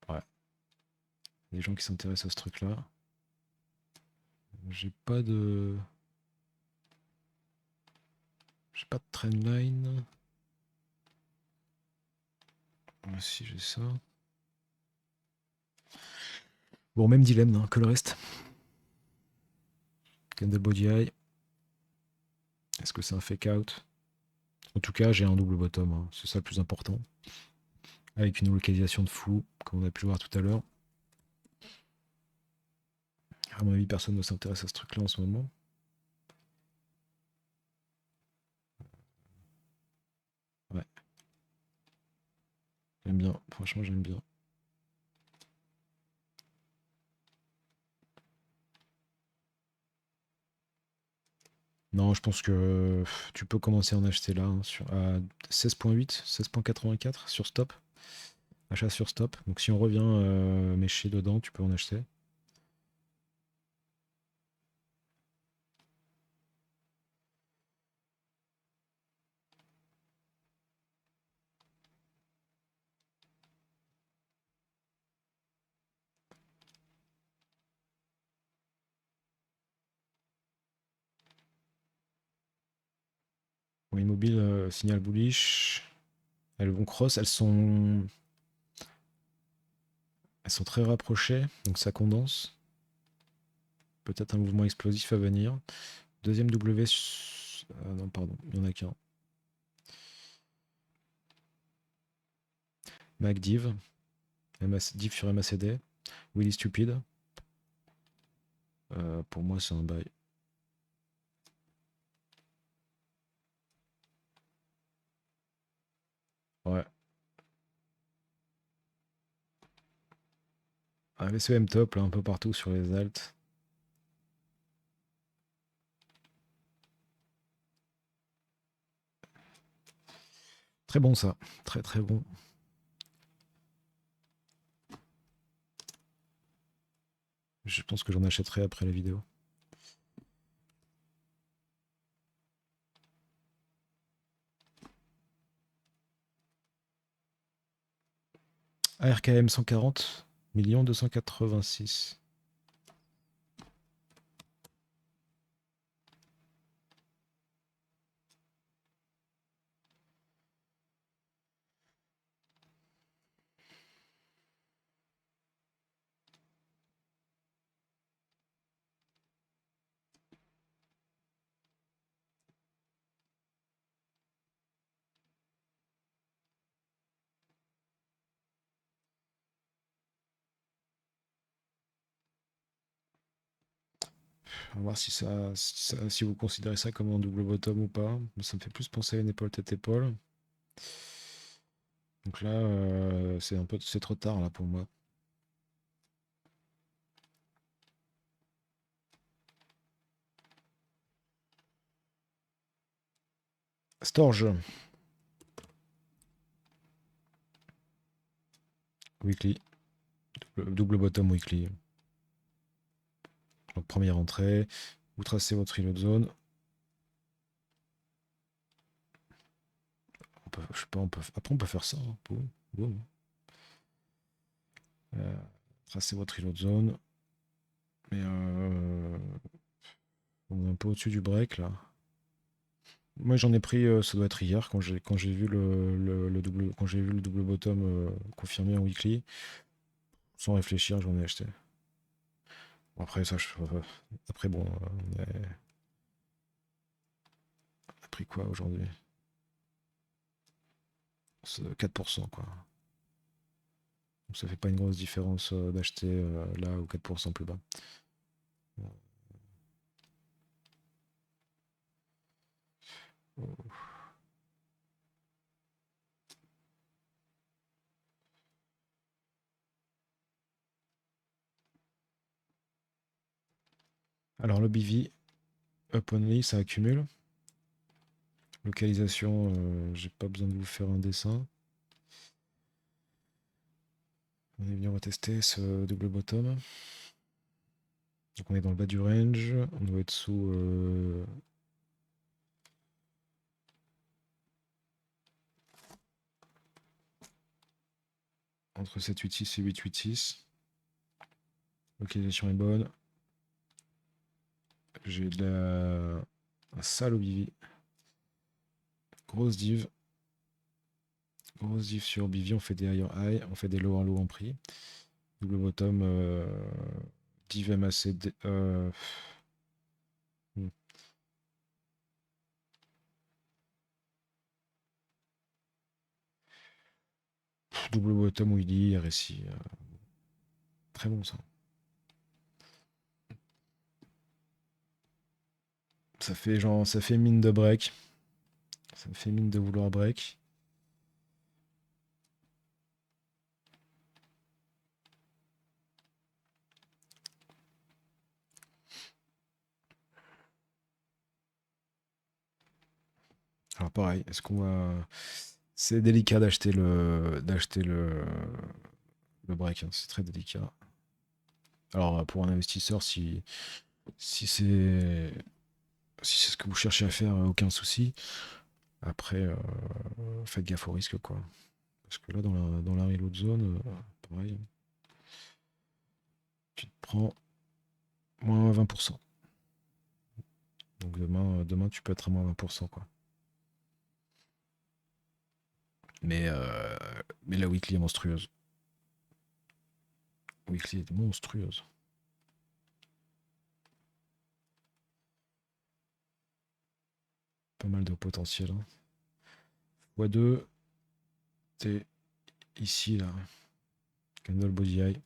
Ouais. Des gens qui s'intéressent à ce truc là. J'ai pas de. J'ai pas de trendline. Si j'ai ça. Bon, même dilemme, hein, que le reste. Candle body high. Est-ce que c'est un fake out? En tout cas, j'ai un double bottom, hein. C'est ça le plus important. Avec une localisation de fou, comme on a pu le voir tout à l'heure. À mon avis, personne ne s'intéresse à ce truc-là en ce moment. Ouais. J'aime bien, franchement, j'aime bien. Non, je pense que tu peux commencer à en acheter là, hein, à 16.8, 16.84 sur stop. Achat sur stop. Donc si on revient méché dedans, tu peux en acheter. Bon, immobile, signal bullish. Elles vont cross, elles sont très rapprochées, donc ça condense. Peut-être un mouvement explosif à venir. Deuxième W. Ah non, pardon, il n'y en a qu'un. MacDiv. Div sur MACD. Willy Stupid. Pour moi, c'est un bail. Ouais. Un VCM top, là, un peu partout sur les alts. Très bon, ça. Très, très bon. Je pense que j'en achèterai après la vidéo. ARKM 140, 1 286 000. On va voir si vous considérez ça comme un double bottom ou pas. Ça me fait plus penser à une épaule tête épaule. Donc là, c'est trop tard là pour moi. Storge. Weekly. Double bottom weekly. Donc première entrée. Vous tracez votre reload zone. Je sais pas, après on peut faire ça, hein. Boum. Tracez votre reload zone. Mais on est un peu au-dessus du break là. Moi j'en ai pris, ça doit être hier quand j'ai vu le double quand j'ai vu le double bottom confirmé en weekly. Sans réfléchir, j'en ai acheté. Bon, après ça, après bon, on a pris quoi aujourd'hui? C'est 4% quoi. Donc ça fait pas une grosse différence d'acheter là ou 4% plus bas. Alors le BV, up only, ça accumule. Localisation, j'ai pas besoin de vous faire un dessin. On est venu retester ce double bottom. Donc on est dans le bas du range, on doit être sous entre 7,86 et 8,86. Localisation est bonne. J'ai de un sale au BV. Grosse div. Grosse div sur BV, on fait des high en high, on fait des low en low en prix. Double bottom, div MACD. Double bottom Willy, RSI. Très bon ça. Ça fait genre, ça fait mine de break. Ça me fait mine de vouloir break. Alors pareil, est-ce qu'on va... C'est délicat le break, hein, c'est très délicat. Alors pour un investisseur, si c'est ce que vous cherchez à faire, aucun souci. Après, faites gaffe au risque, quoi. Parce que là, dans la reload zone, pareil, tu te prends moins 20%. Donc demain, tu peux être à moins 20%, quoi. Mais la weekly est monstrueuse. Weekly est monstrueuse. Pas mal de potentiel. Hein. x2, t'es ici, là. Candle body high.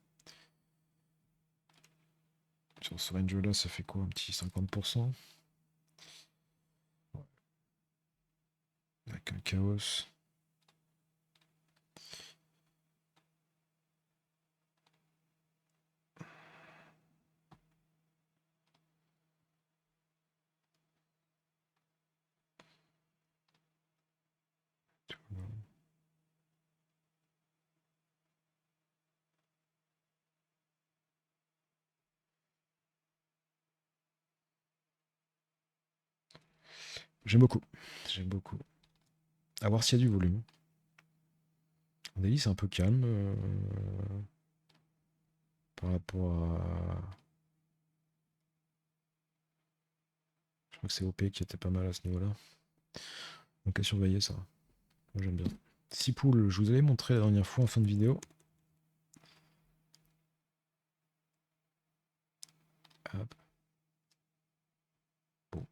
Sur ce range là, ça fait quoi? Un petit 50%. Avec un chaos. J'aime beaucoup. J'aime beaucoup. À voir s'il y a du volume. En daily, c'est un peu calme. Par rapport à. Je crois que c'est OP qui était pas mal à ce niveau-là. Donc à surveiller ça. Moi j'aime bien. 6 poules, je vous avais montré la dernière fois en fin de vidéo. Hop. Bon.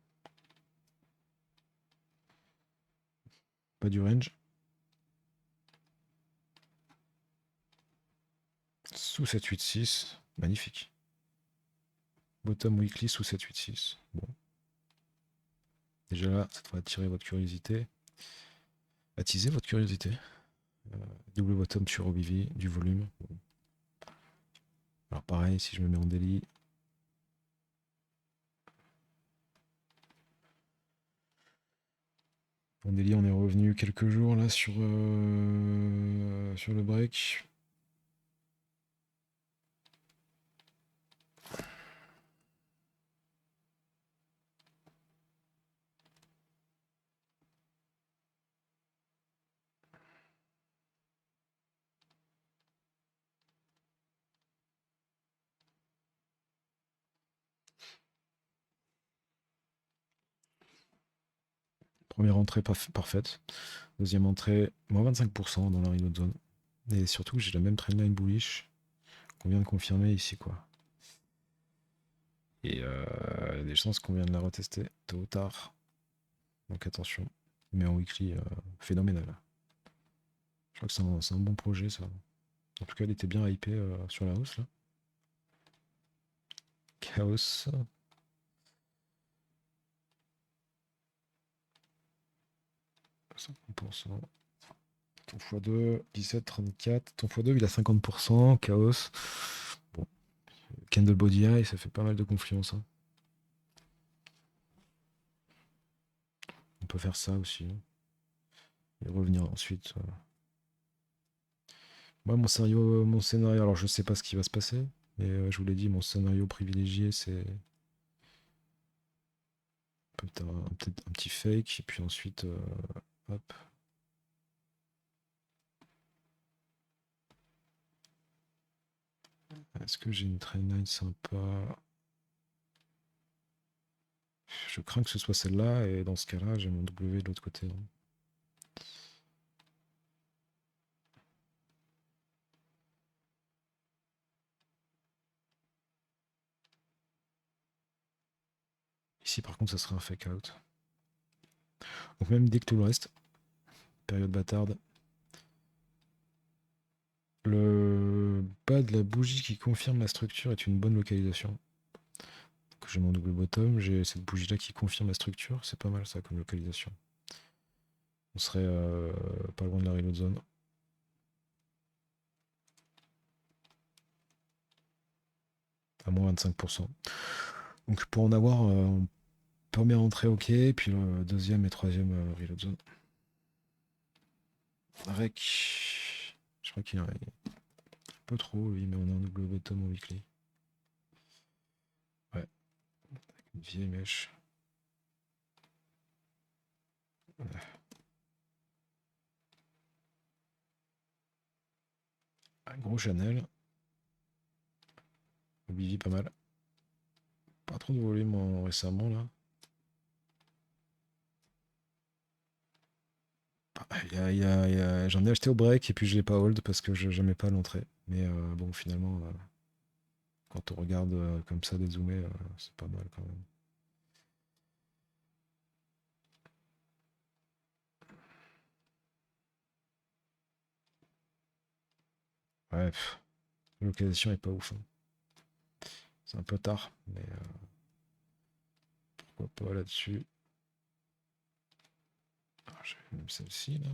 Pas du range. Sous 786. Magnifique. Bottom weekly sous 786. Bon. Déjà là, ça devrait attirer votre curiosité. Attiser votre curiosité. Double bottom sur OBV, du volume. Bon. Alors pareil, si je me mets en daily. En daily, on est revenu quelques jours là sur le break. Première entrée parfaite. Deuxième entrée, moins 25% dans la reload zone. Et surtout, j'ai la même trendline bullish qu'on vient de confirmer ici, quoi. Et il y a des chances qu'on vienne de la retester tôt ou tard. Donc attention. Mais en weekly, phénoménal. Je crois que c'est un bon projet, ça. En tout cas, il était bien hypé sur la hausse, là. Chaos. Ton x2, 17,34. Ton x2, il a 50%. Chaos. Bon. Candle Body Eye, ça fait pas mal de confiance. Hein. On peut faire ça aussi. Hein. Et revenir ensuite. Moi, mon scénario, alors je sais pas ce qui va se passer, mais je vous l'ai dit, mon scénario privilégié, c'est peut-être un petit fake, et puis ensuite, hop. Est-ce que j'ai une trendline sympa? Je crains que ce soit celle-là, et dans ce cas-là, j'ai mon W de l'autre côté. Hein. Ici, par contre, ça serait un fake out. Donc même dès que tout le reste, période bâtarde. Le bas de la bougie qui confirme la structure est une bonne localisation. Donc, j'ai mon double bottom, j'ai cette bougie là qui confirme la structure, c'est pas mal ça comme localisation. On serait pas loin de la reload zone. À moins 25%. Donc pour en avoir, première entrée ok, puis le deuxième et troisième reload zone. Rec, je crois qu'il est un peu trop lui, mais on a un double bottom en weekly. Ouais, une vieille mèche. Ouais. Un gros Chanel. Oblivi pas mal. Pas trop de volume récemment là. J'en ai acheté au break et puis je l'ai pas hold parce que je n'aimais pas l'entrée. Mais bon, finalement, quand on regarde comme ça dézoomé, c'est pas mal quand même. Ouais, la localisation est pas ouf, hein. C'est un peu tard, mais pourquoi pas là-dessus. Ah, j'ai même celle-ci là.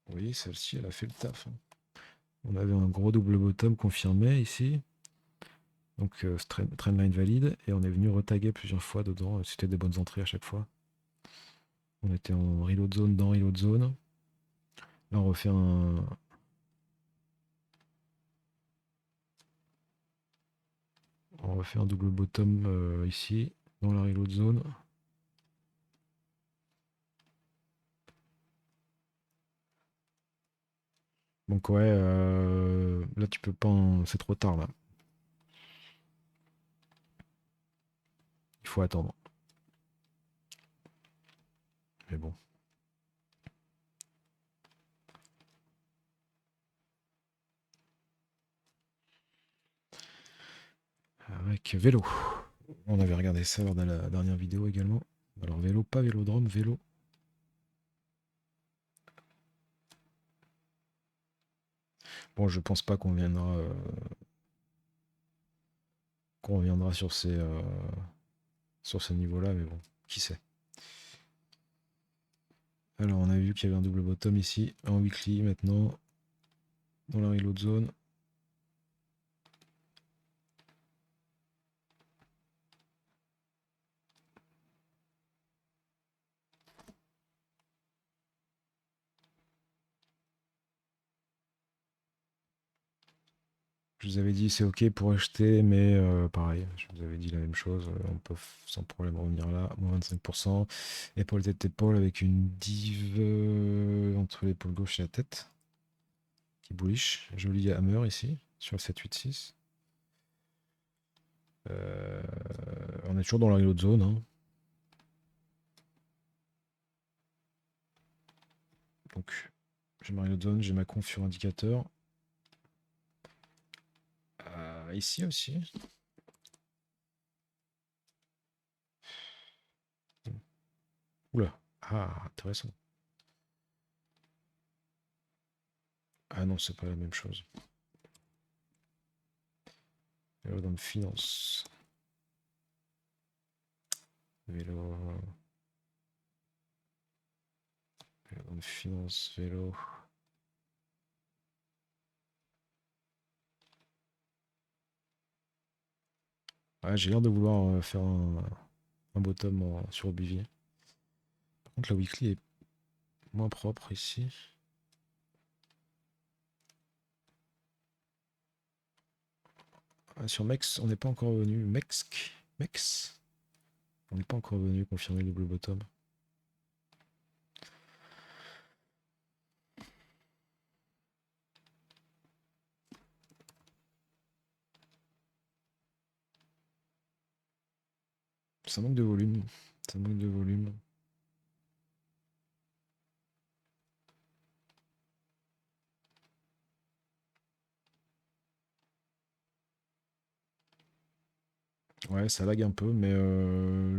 Oui, celle-ci, elle a fait le taf, hein. On avait un gros double bottom confirmé ici. Donc trendline valide. Et on est venu retaguer plusieurs fois dedans. C'était des bonnes entrées à chaque fois. On était en reload zone dans reload zone. Là, on refait un double bottom ici, dans la reload zone. Donc ouais, là tu peux pas, c'est trop tard là. Il faut attendre. Mais bon. Avec vélo. On avait regardé ça lors de la dernière vidéo également. Alors vélo, pas vélodrome, vélo. Bon, je pense pas qu'on reviendra sur ces niveaux-là, mais bon, qui sait. Alors on a vu qu'il y avait un double bottom ici, en weekly maintenant, dans la reload zone. Je vous avais dit c'est ok pour acheter, mais pareil, je vous avais dit la même chose. On peut sans problème revenir là, moins 25%. Épaule tête épaule avec une div entre l'épaule gauche et la tête. Qui bullish. Joli hammer ici, sur le 7-8-6. On est toujours dans la reload zone, hein. Donc j'ai ma reload zone, j'ai ma conf sur indicateur. Ici aussi. Oula, ah, intéressant. Ah non, c'est pas la même chose. Vélo dans le finance. Vélo dans le finance, vélo. Ouais, j'ai l'air de vouloir faire un bottom sur BV. Par contre, la weekly est moins propre ici. Sur Mex, on n'est pas encore venu. Mex, on n'est pas encore venu confirmer le double bottom. Ça manque de volume. Ça manque de volume. Ouais, ça lag un peu, mais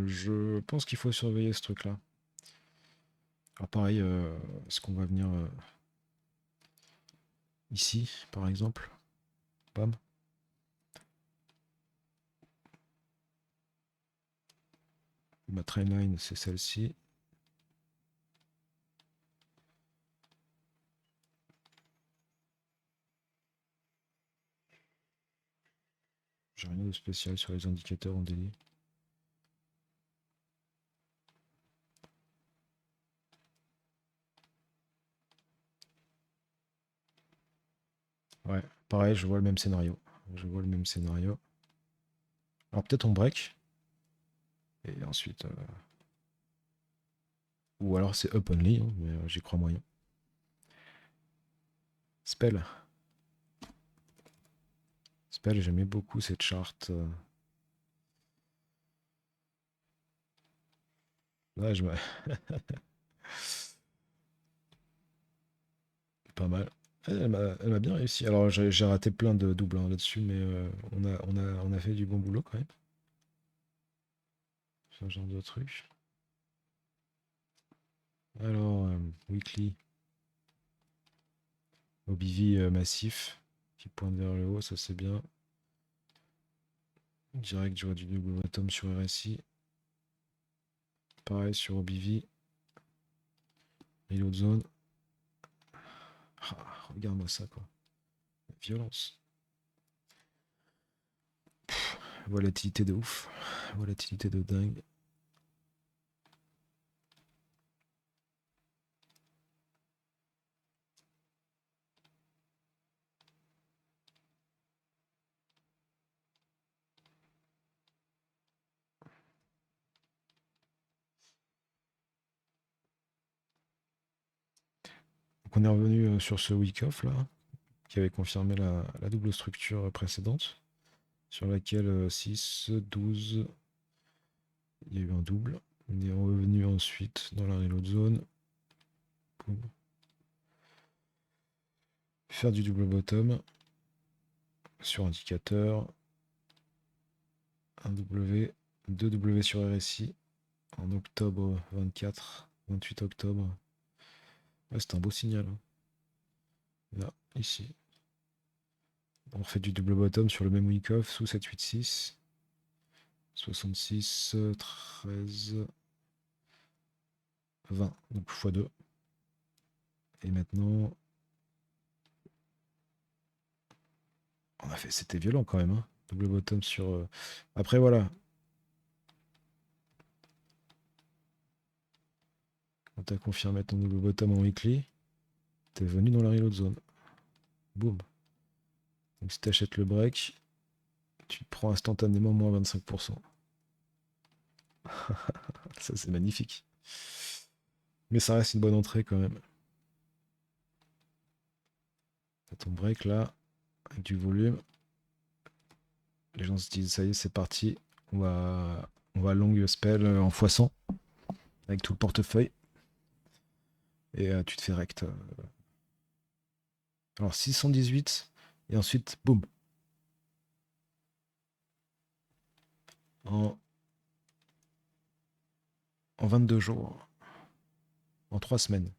je pense qu'il faut surveiller ce truc-là. Alors pareil, est-ce qu'on va venir Ici, par exemple. Bam. Ma trendline, c'est celle-ci. J'ai rien de spécial sur les indicateurs en daily. Ouais, pareil, je vois le même scénario. Je vois le même scénario. Alors peut-être on break. Et ensuite... Ou alors c'est up only, hein, mais j'y crois moyen. Spell. Spell, j'aimais beaucoup cette charte. Ouais, pas mal. Elle m'a bien réussi. Alors j'ai raté plein de doubles hein, là-dessus, mais on a fait du bon boulot quand même. Ce genre de truc. Alors, weekly. OBV massif qui pointe vers le haut, ça c'est bien. Direct, je vois du double bottom sur RSI. Pareil sur OBV. Reload zone. Ah, regarde-moi ça quoi. La violence. Volatilité de ouf. Volatilité de dingue. Donc on est revenu sur ce week off là, qui avait confirmé la double structure précédente, sur laquelle 6, 12, il y a eu un double. On est revenu ensuite dans la reload zone. Boum. Faire du double bottom sur indicateur. Un W, 2 W sur RSI en octobre 24, 28 octobre. Ouais, c'est un beau signal. Hein. Là, ici. On refait du double bottom sur le même week off sous 786. 66, 13, 20, donc x2. Et maintenant, on a fait, c'était violent quand même, hein. Double bottom sur. Après voilà, quand t'as confirmé ton double bottom en weekly, t'es venu dans la reload zone. Boum. Donc si t'achètes le break, tu te prends instantanément moins 25%. Ça c'est magnifique. Mais ça reste une bonne entrée quand même. T'as ton break là, avec du volume. Les gens se disent ça y est, c'est parti. On va long spell en x100 avec tout le portefeuille. Et tu te fais rect. Alors 618 et ensuite boum. En, en 22 jours. En 3 semaines.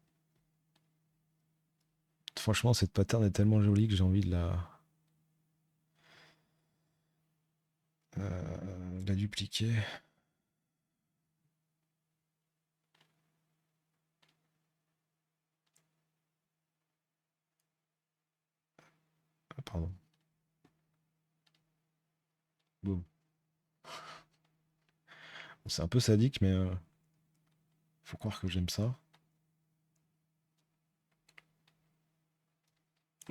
Franchement, cette pattern est tellement jolie que j'ai envie de la dupliquer. Ah, pardon. Boum. C'est un peu sadique, mais faut croire que j'aime ça.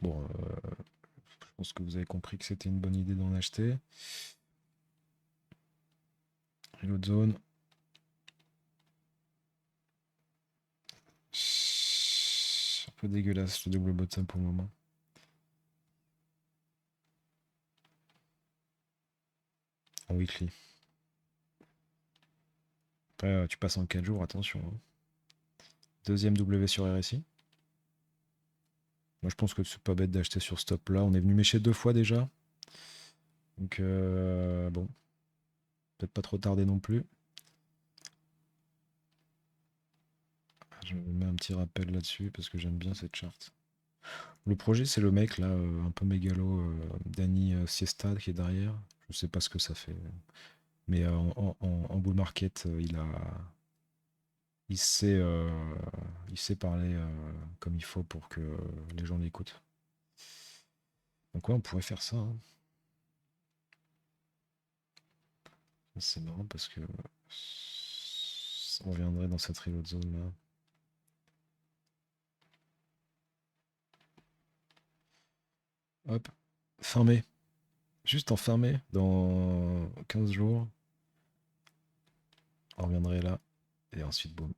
Bon, je pense que vous avez compris que c'était une bonne idée d'en acheter. Reload zone. Un peu dégueulasse le double bottom pour le moment. En weekly. Après, tu passes en 4 jours, attention. Hein. Deuxième W sur RSI. Moi, je pense que c'est pas bête d'acheter sur stop là. On est venu mécher 2 fois déjà. Donc, bon. Peut-être pas trop tarder non plus. Je me mets un petit rappel là-dessus parce que j'aime bien cette charte. Le projet, c'est le mec là, un peu mégalo, Danny Siesta qui est derrière. Je sais pas ce que ça fait. Mais en bull market, il sait, euh, il sait parler comme il faut pour que les gens l'écoutent. Donc ouais, on pourrait faire ça, hein. C'est marrant parce que on reviendrait dans cette reload zone là. Hop, fin mai. Juste en fin mai, dans 15 jours, on reviendrait là. Et ensuite, boum.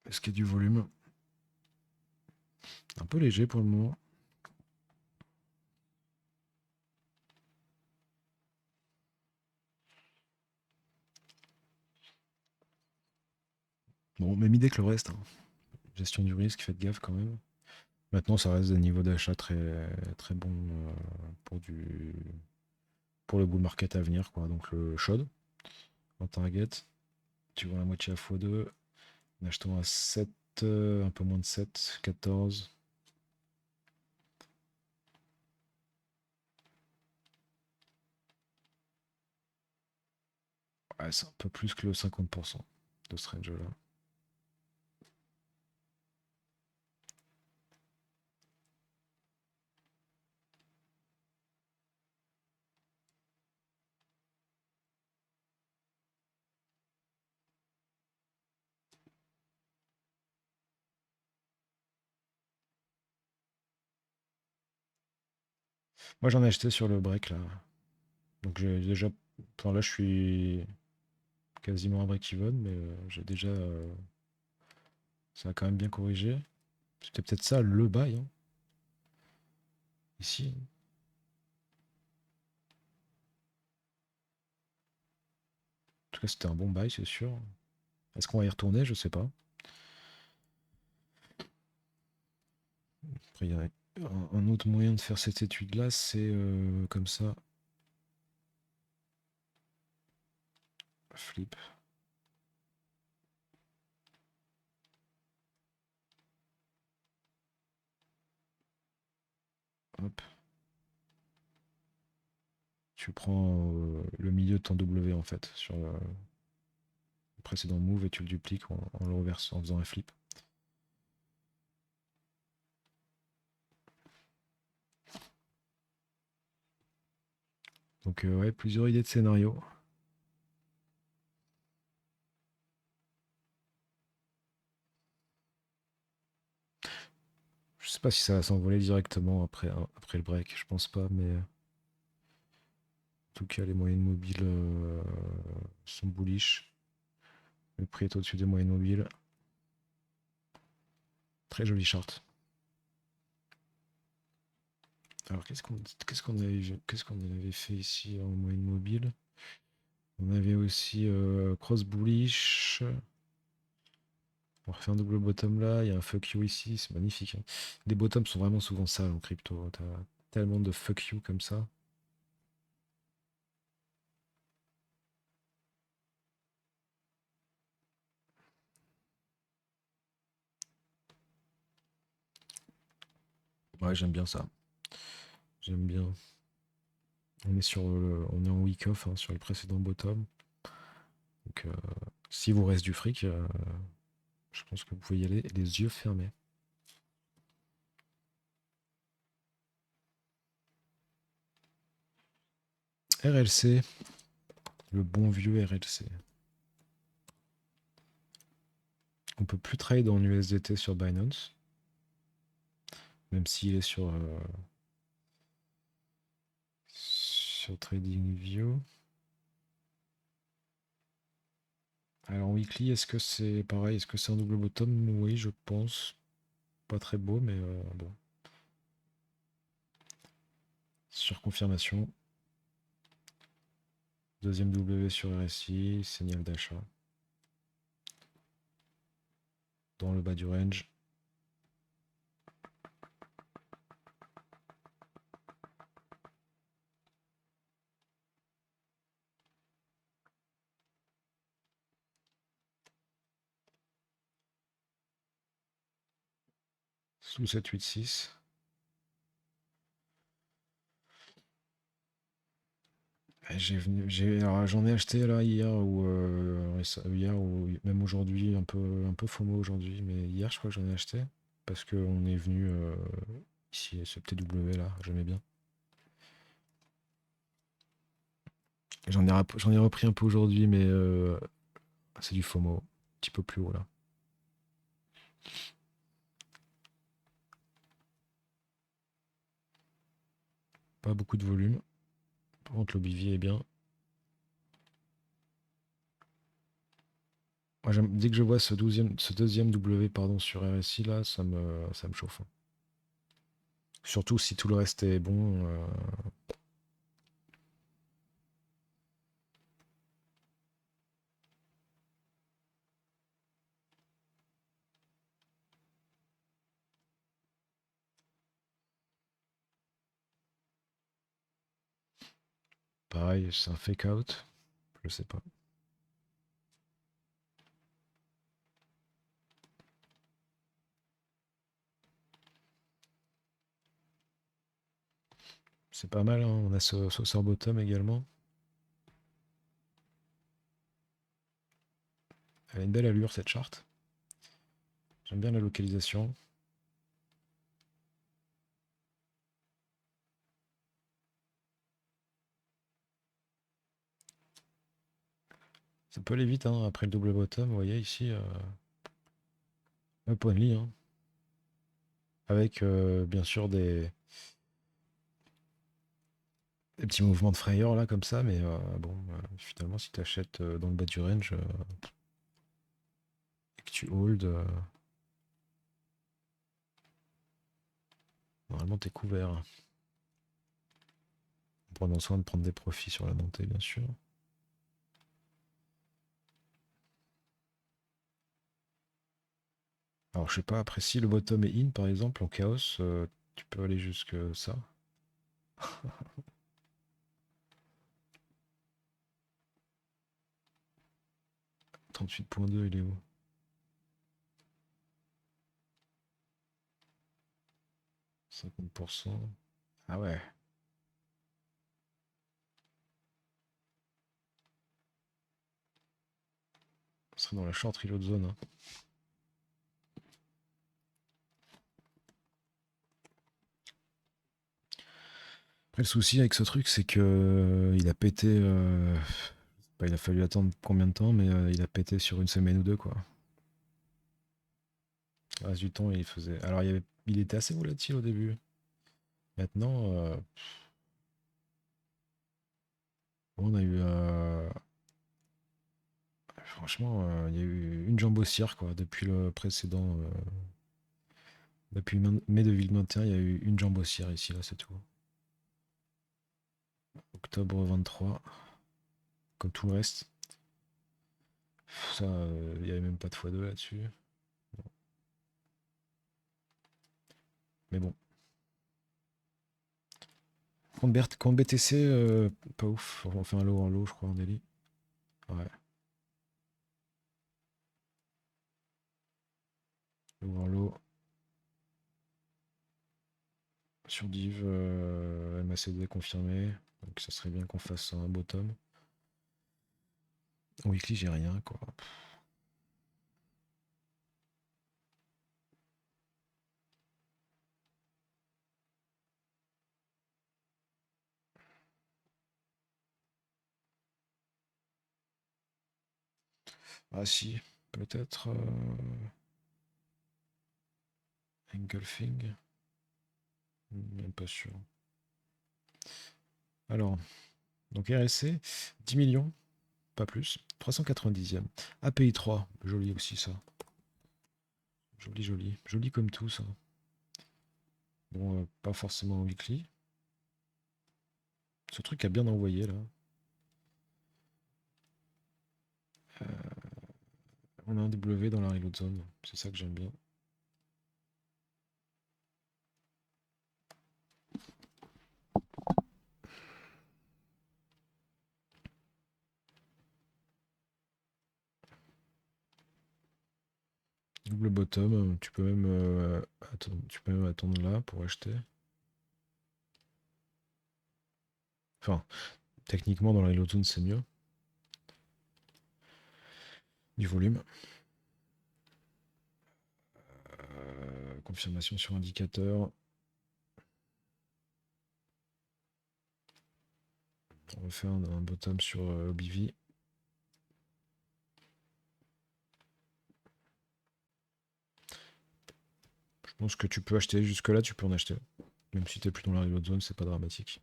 Est-ce qu'il y a du volume? Un peu léger pour le moment. Bon, même idée que le reste, hein. Gestion du risque, faites gaffe quand même. Maintenant, ça reste des niveaux d'achat très, très bons pour le bull market à venir, quoi. Donc le SHOD en target, tu vois la moitié à x2, en achetant à 7, un peu moins de 7, 14. Ouais, c'est un peu plus que le 50% de ce range-là. Moi, j'en ai acheté sur le break, là. Donc j'ai déjà... Enfin, là, je suis quasiment à break-even, mais j'ai déjà... ça a quand même bien corrigé. C'était peut-être ça, le buy, hein, ici. En tout cas, c'était un bon buy, c'est sûr. Est-ce qu'on va y retourner? Je sais pas. Après, il y a un autre moyen de faire cette étude-là, c'est comme ça. Flip. Hop. Tu prends le milieu de ton W en fait sur le précédent move et tu le dupliques en le reversant, en faisant un flip. Donc ouais, plusieurs idées de scénario. Je sais pas si ça va s'envoler directement après le break, je pense pas, mais en tout cas les moyennes mobiles sont bullish. Le prix est au-dessus des moyennes mobiles. Très joli chart. Alors qu'est-ce qu'on avait fait ici en moyenne mobile? On avait aussi cross bullish. On refait un double bottom là, il y a un fuck you ici, c'est magnifique, hein. Les bottoms sont vraiment souvent sales en crypto. T'as tellement de fuck you comme ça. Ouais, j'aime bien ça. J'aime bien. On est en week off, hein, sur le précédent bottom. Donc si vous reste du fric, je pense que vous pouvez y aller les yeux fermés. RLC, le bon vieux RLC. On peut plus trade en USDT sur Binance, même s'il est sur TradingView. Alors en weekly, est-ce que c'est pareil? Est-ce que c'est un double bottom? Oui, je pense. Pas très beau, mais bon. Sur confirmation. Deuxième W sur RSI, signal d'achat. Dans le bas du range. Sous 786. Alors, j'en ai acheté là hier ou même aujourd'hui, un peu FOMO aujourd'hui, mais hier je crois que j'en ai acheté parce qu'on est venu ici, ce TW là, j'aimais bien. J'en ai repris un peu aujourd'hui, mais c'est du FOMO, un petit peu plus haut là. Pas beaucoup de volume. Par contre, l'OBV est bien. Moi, dès que je vois ce deuxième W pardon, sur RSI là, ça me chauffe, hein. Surtout si tout le reste est bon. Pareil, c'est un fake out. Je sais pas. C'est pas mal, hein. On a ce saucer bottom également. Elle a une belle allure cette charte. J'aime bien la localisation. Ça peut aller vite, hein, après le double bottom, vous voyez ici, un point de lit, hein. Avec bien sûr des petits mouvements de frayeur là comme ça, mais bon, finalement si tu achètes dans le bas du range et que tu hold, normalement t'es couvert. En prenant soin de prendre des profits sur la montée, bien sûr. Alors je sais pas, après si le bottom est in par exemple en chaos, tu peux aller jusque ça. 38.2 il est où? « 50%. Ah ouais. On serait dans la short reload zone, hein. Après, le souci avec ce truc, c'est que il a pété. Il a fallu attendre combien de temps, mais il a pété sur une semaine ou deux, quoi. Le reste du temps, il faisait. Alors, il était assez volatile au début. Maintenant, on a eu. Franchement, il y a eu une jambe haussière, quoi. Depuis le précédent. Depuis mai 2021, il y a eu une jambe haussière ici, là, c'est tout. Octobre 23, comme tout le reste. Ça, il n'y avait même pas de x2 là-dessus. Mais bon. Contre BTC, pas ouf. On fait un low en low, je crois, en daily. Ouais. Low en low. Sur Div, MACD confirmé. Donc ça serait bien qu'on fasse un bottom. En weekly, j'ai rien, quoi. Ah si, peut-être engulfing. Même pas sûr. Alors, donc RSC, 10 millions. pas plus. 390e. API 3, joli aussi ça. Joli, joli. Joli comme tout ça. Bon, pas forcément en weekly. Ce truc a bien envoyé là. On a un W dans la reload zone. C'est ça que j'aime bien. Double bottom, tu peux même attendre là pour acheter. Enfin, techniquement dans la reload zone c'est mieux. Du volume. Confirmation sur indicateur. On refait un bottom sur OBV. Je pense que tu peux acheter jusque là, tu peux en acheter. Même si t'es plus dans la reload zone, c'est pas dramatique.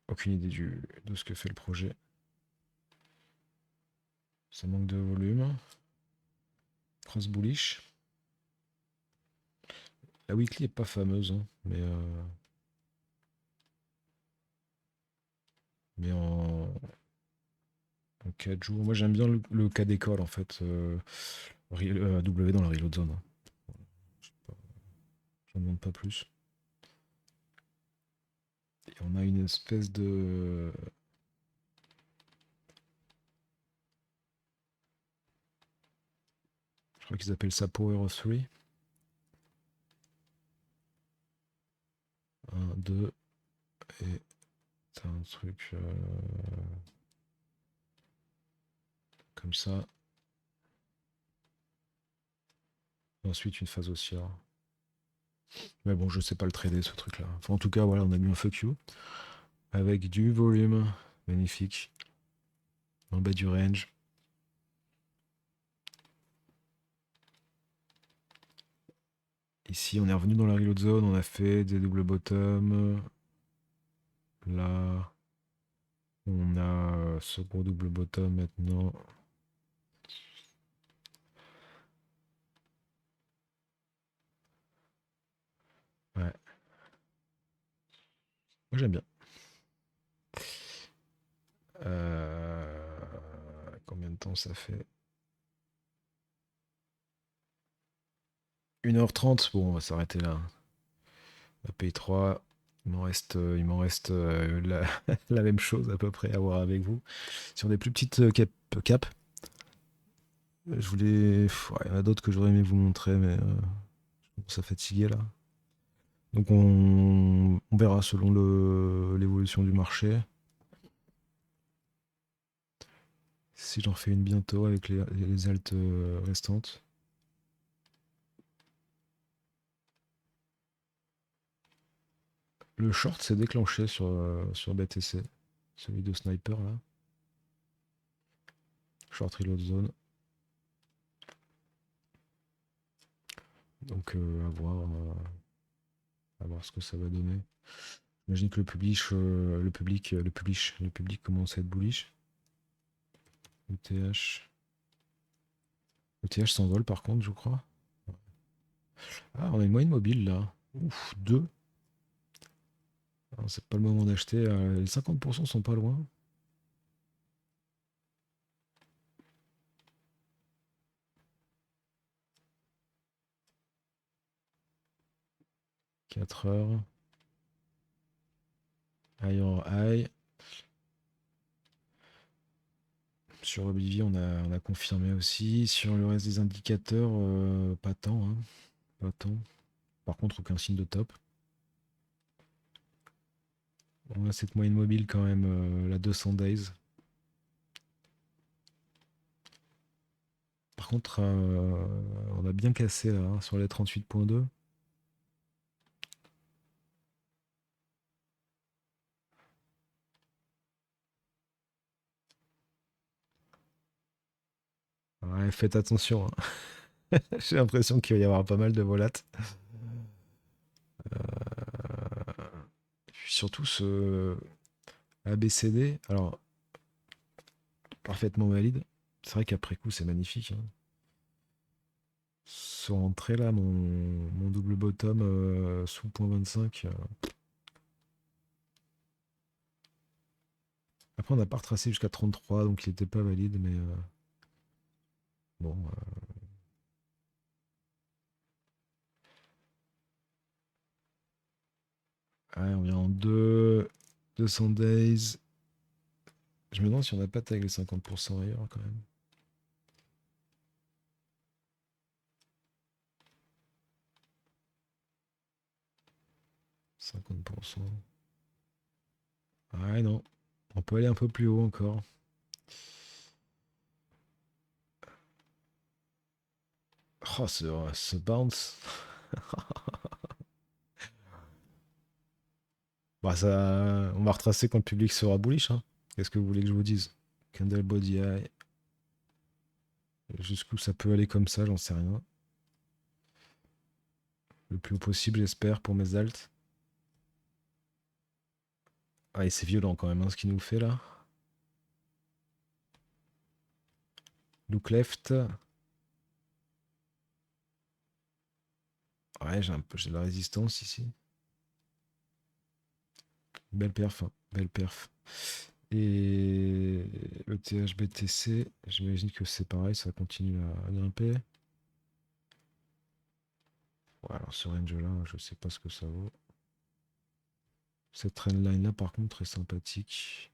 Aucune idée de ce que fait le projet. Ça manque de volume. Cross bullish. La weekly est pas fameuse, hein, mais en 4 jours. Moi j'aime bien le cas d'école en fait. W dans la reload zone. Hein. J'en demande pas plus. Et on a une espèce de. Je crois qu'ils appellent ça Power of 3. 1, 2. Et t'as un truc comme ça. Et ensuite une phase haussière. Mais bon, je sais pas le trader ce truc là. Enfin, en tout cas, voilà, on a mis un fuck you. Avec du volume. Magnifique. En bas du range. Ici, on est revenu dans la reload zone. On a fait des double bottom. Là, on a ce gros double bottom maintenant. Ouais. Moi, j'aime bien. Combien de temps ça fait? 1h30. Bon, on va s'arrêter là. La P3. Il m'en reste la même chose à peu près à voir avec vous. Sur des plus petites cap, je voulais. Il y en a d'autres que j'aurais aimé vous montrer, mais je commence à fatiguer là. Donc on verra selon l'évolution du marché. Si j'en fais une bientôt avec les altes restantes. Le short s'est déclenché sur BTC. Celui de Sniper là. Short reload zone. Donc à voir ce que ça va donner. J'imagine que le public commence à être bullish. ETH. ETH s'envole par contre, je crois. Ah, on a une moyenne mobile là. Ouf, 2. C'est pas le moment d'acheter. Les 50% sont pas loin. « 4 heures. High or high. Sur Oblivion, on a confirmé aussi. Sur le reste des indicateurs, pas tant. Hein. Pas tant. Par contre, aucun signe de top. On a cette moyenne mobile quand même, la 200 days. Par contre, on a bien cassé là, hein, sur les 38.2. Ouais, faites attention. Hein. J'ai l'impression qu'il va y avoir pas mal de volates. Puis surtout ABCD, alors parfaitement valide. C'est vrai qu'après coup, c'est magnifique, hein. Sur entrée là, mon double bottom sous point 25. Après, on n'a pas retracé jusqu'à 33, donc il n'était pas valide, mais bon. Ouais, on vient en 200 days. Je me demande si on n'a pas tagué les 50% ailleurs quand même. « 50%. Ouais, non. On peut aller un peu plus haut encore. Oh, ce bounce. Bah, ça, on va retracer quand le public sera bullish, hein. Qu'est-ce que vous voulez que je vous dise? Candle body eye. Jusqu'où ça peut aller comme ça, j'en sais rien. Le plus haut possible, j'espère, pour mes alts. Ah, et c'est violent quand même, hein, ce qu'il nous fait là. Look left. Ouais, j'ai de la résistance ici. Belle perf, hein, belle perf. Et ETH BTC, j'imagine que c'est pareil, ça continue à grimper. Ouais, alors ce range là, je sais pas ce que ça vaut. Cette trendline là, par contre, très sympathique.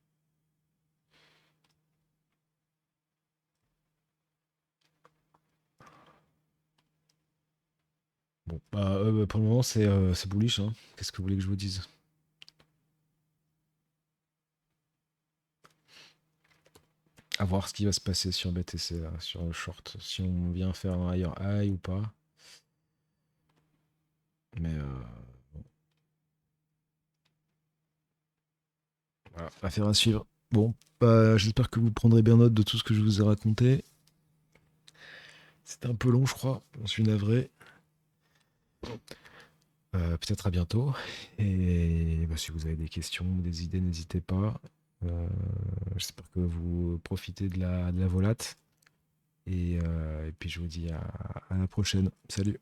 Bon, bah, pour le moment, c'est bullish, hein. Qu'est-ce que vous voulez que je vous dise? À voir ce qui va se passer sur BTC, là, sur le short. Si on vient faire un higher high ou pas. Mais voilà, affaire à suivre. Bon, bah, j'espère que vous prendrez bien note de tout ce que je vous ai raconté. C'était un peu long, je crois. J'en suis navré. Peut-être à bientôt. Et bah, si vous avez des questions ou des idées, n'hésitez pas. J'espère que vous profitez de la volate. Et puis je vous dis à la prochaine. Salut.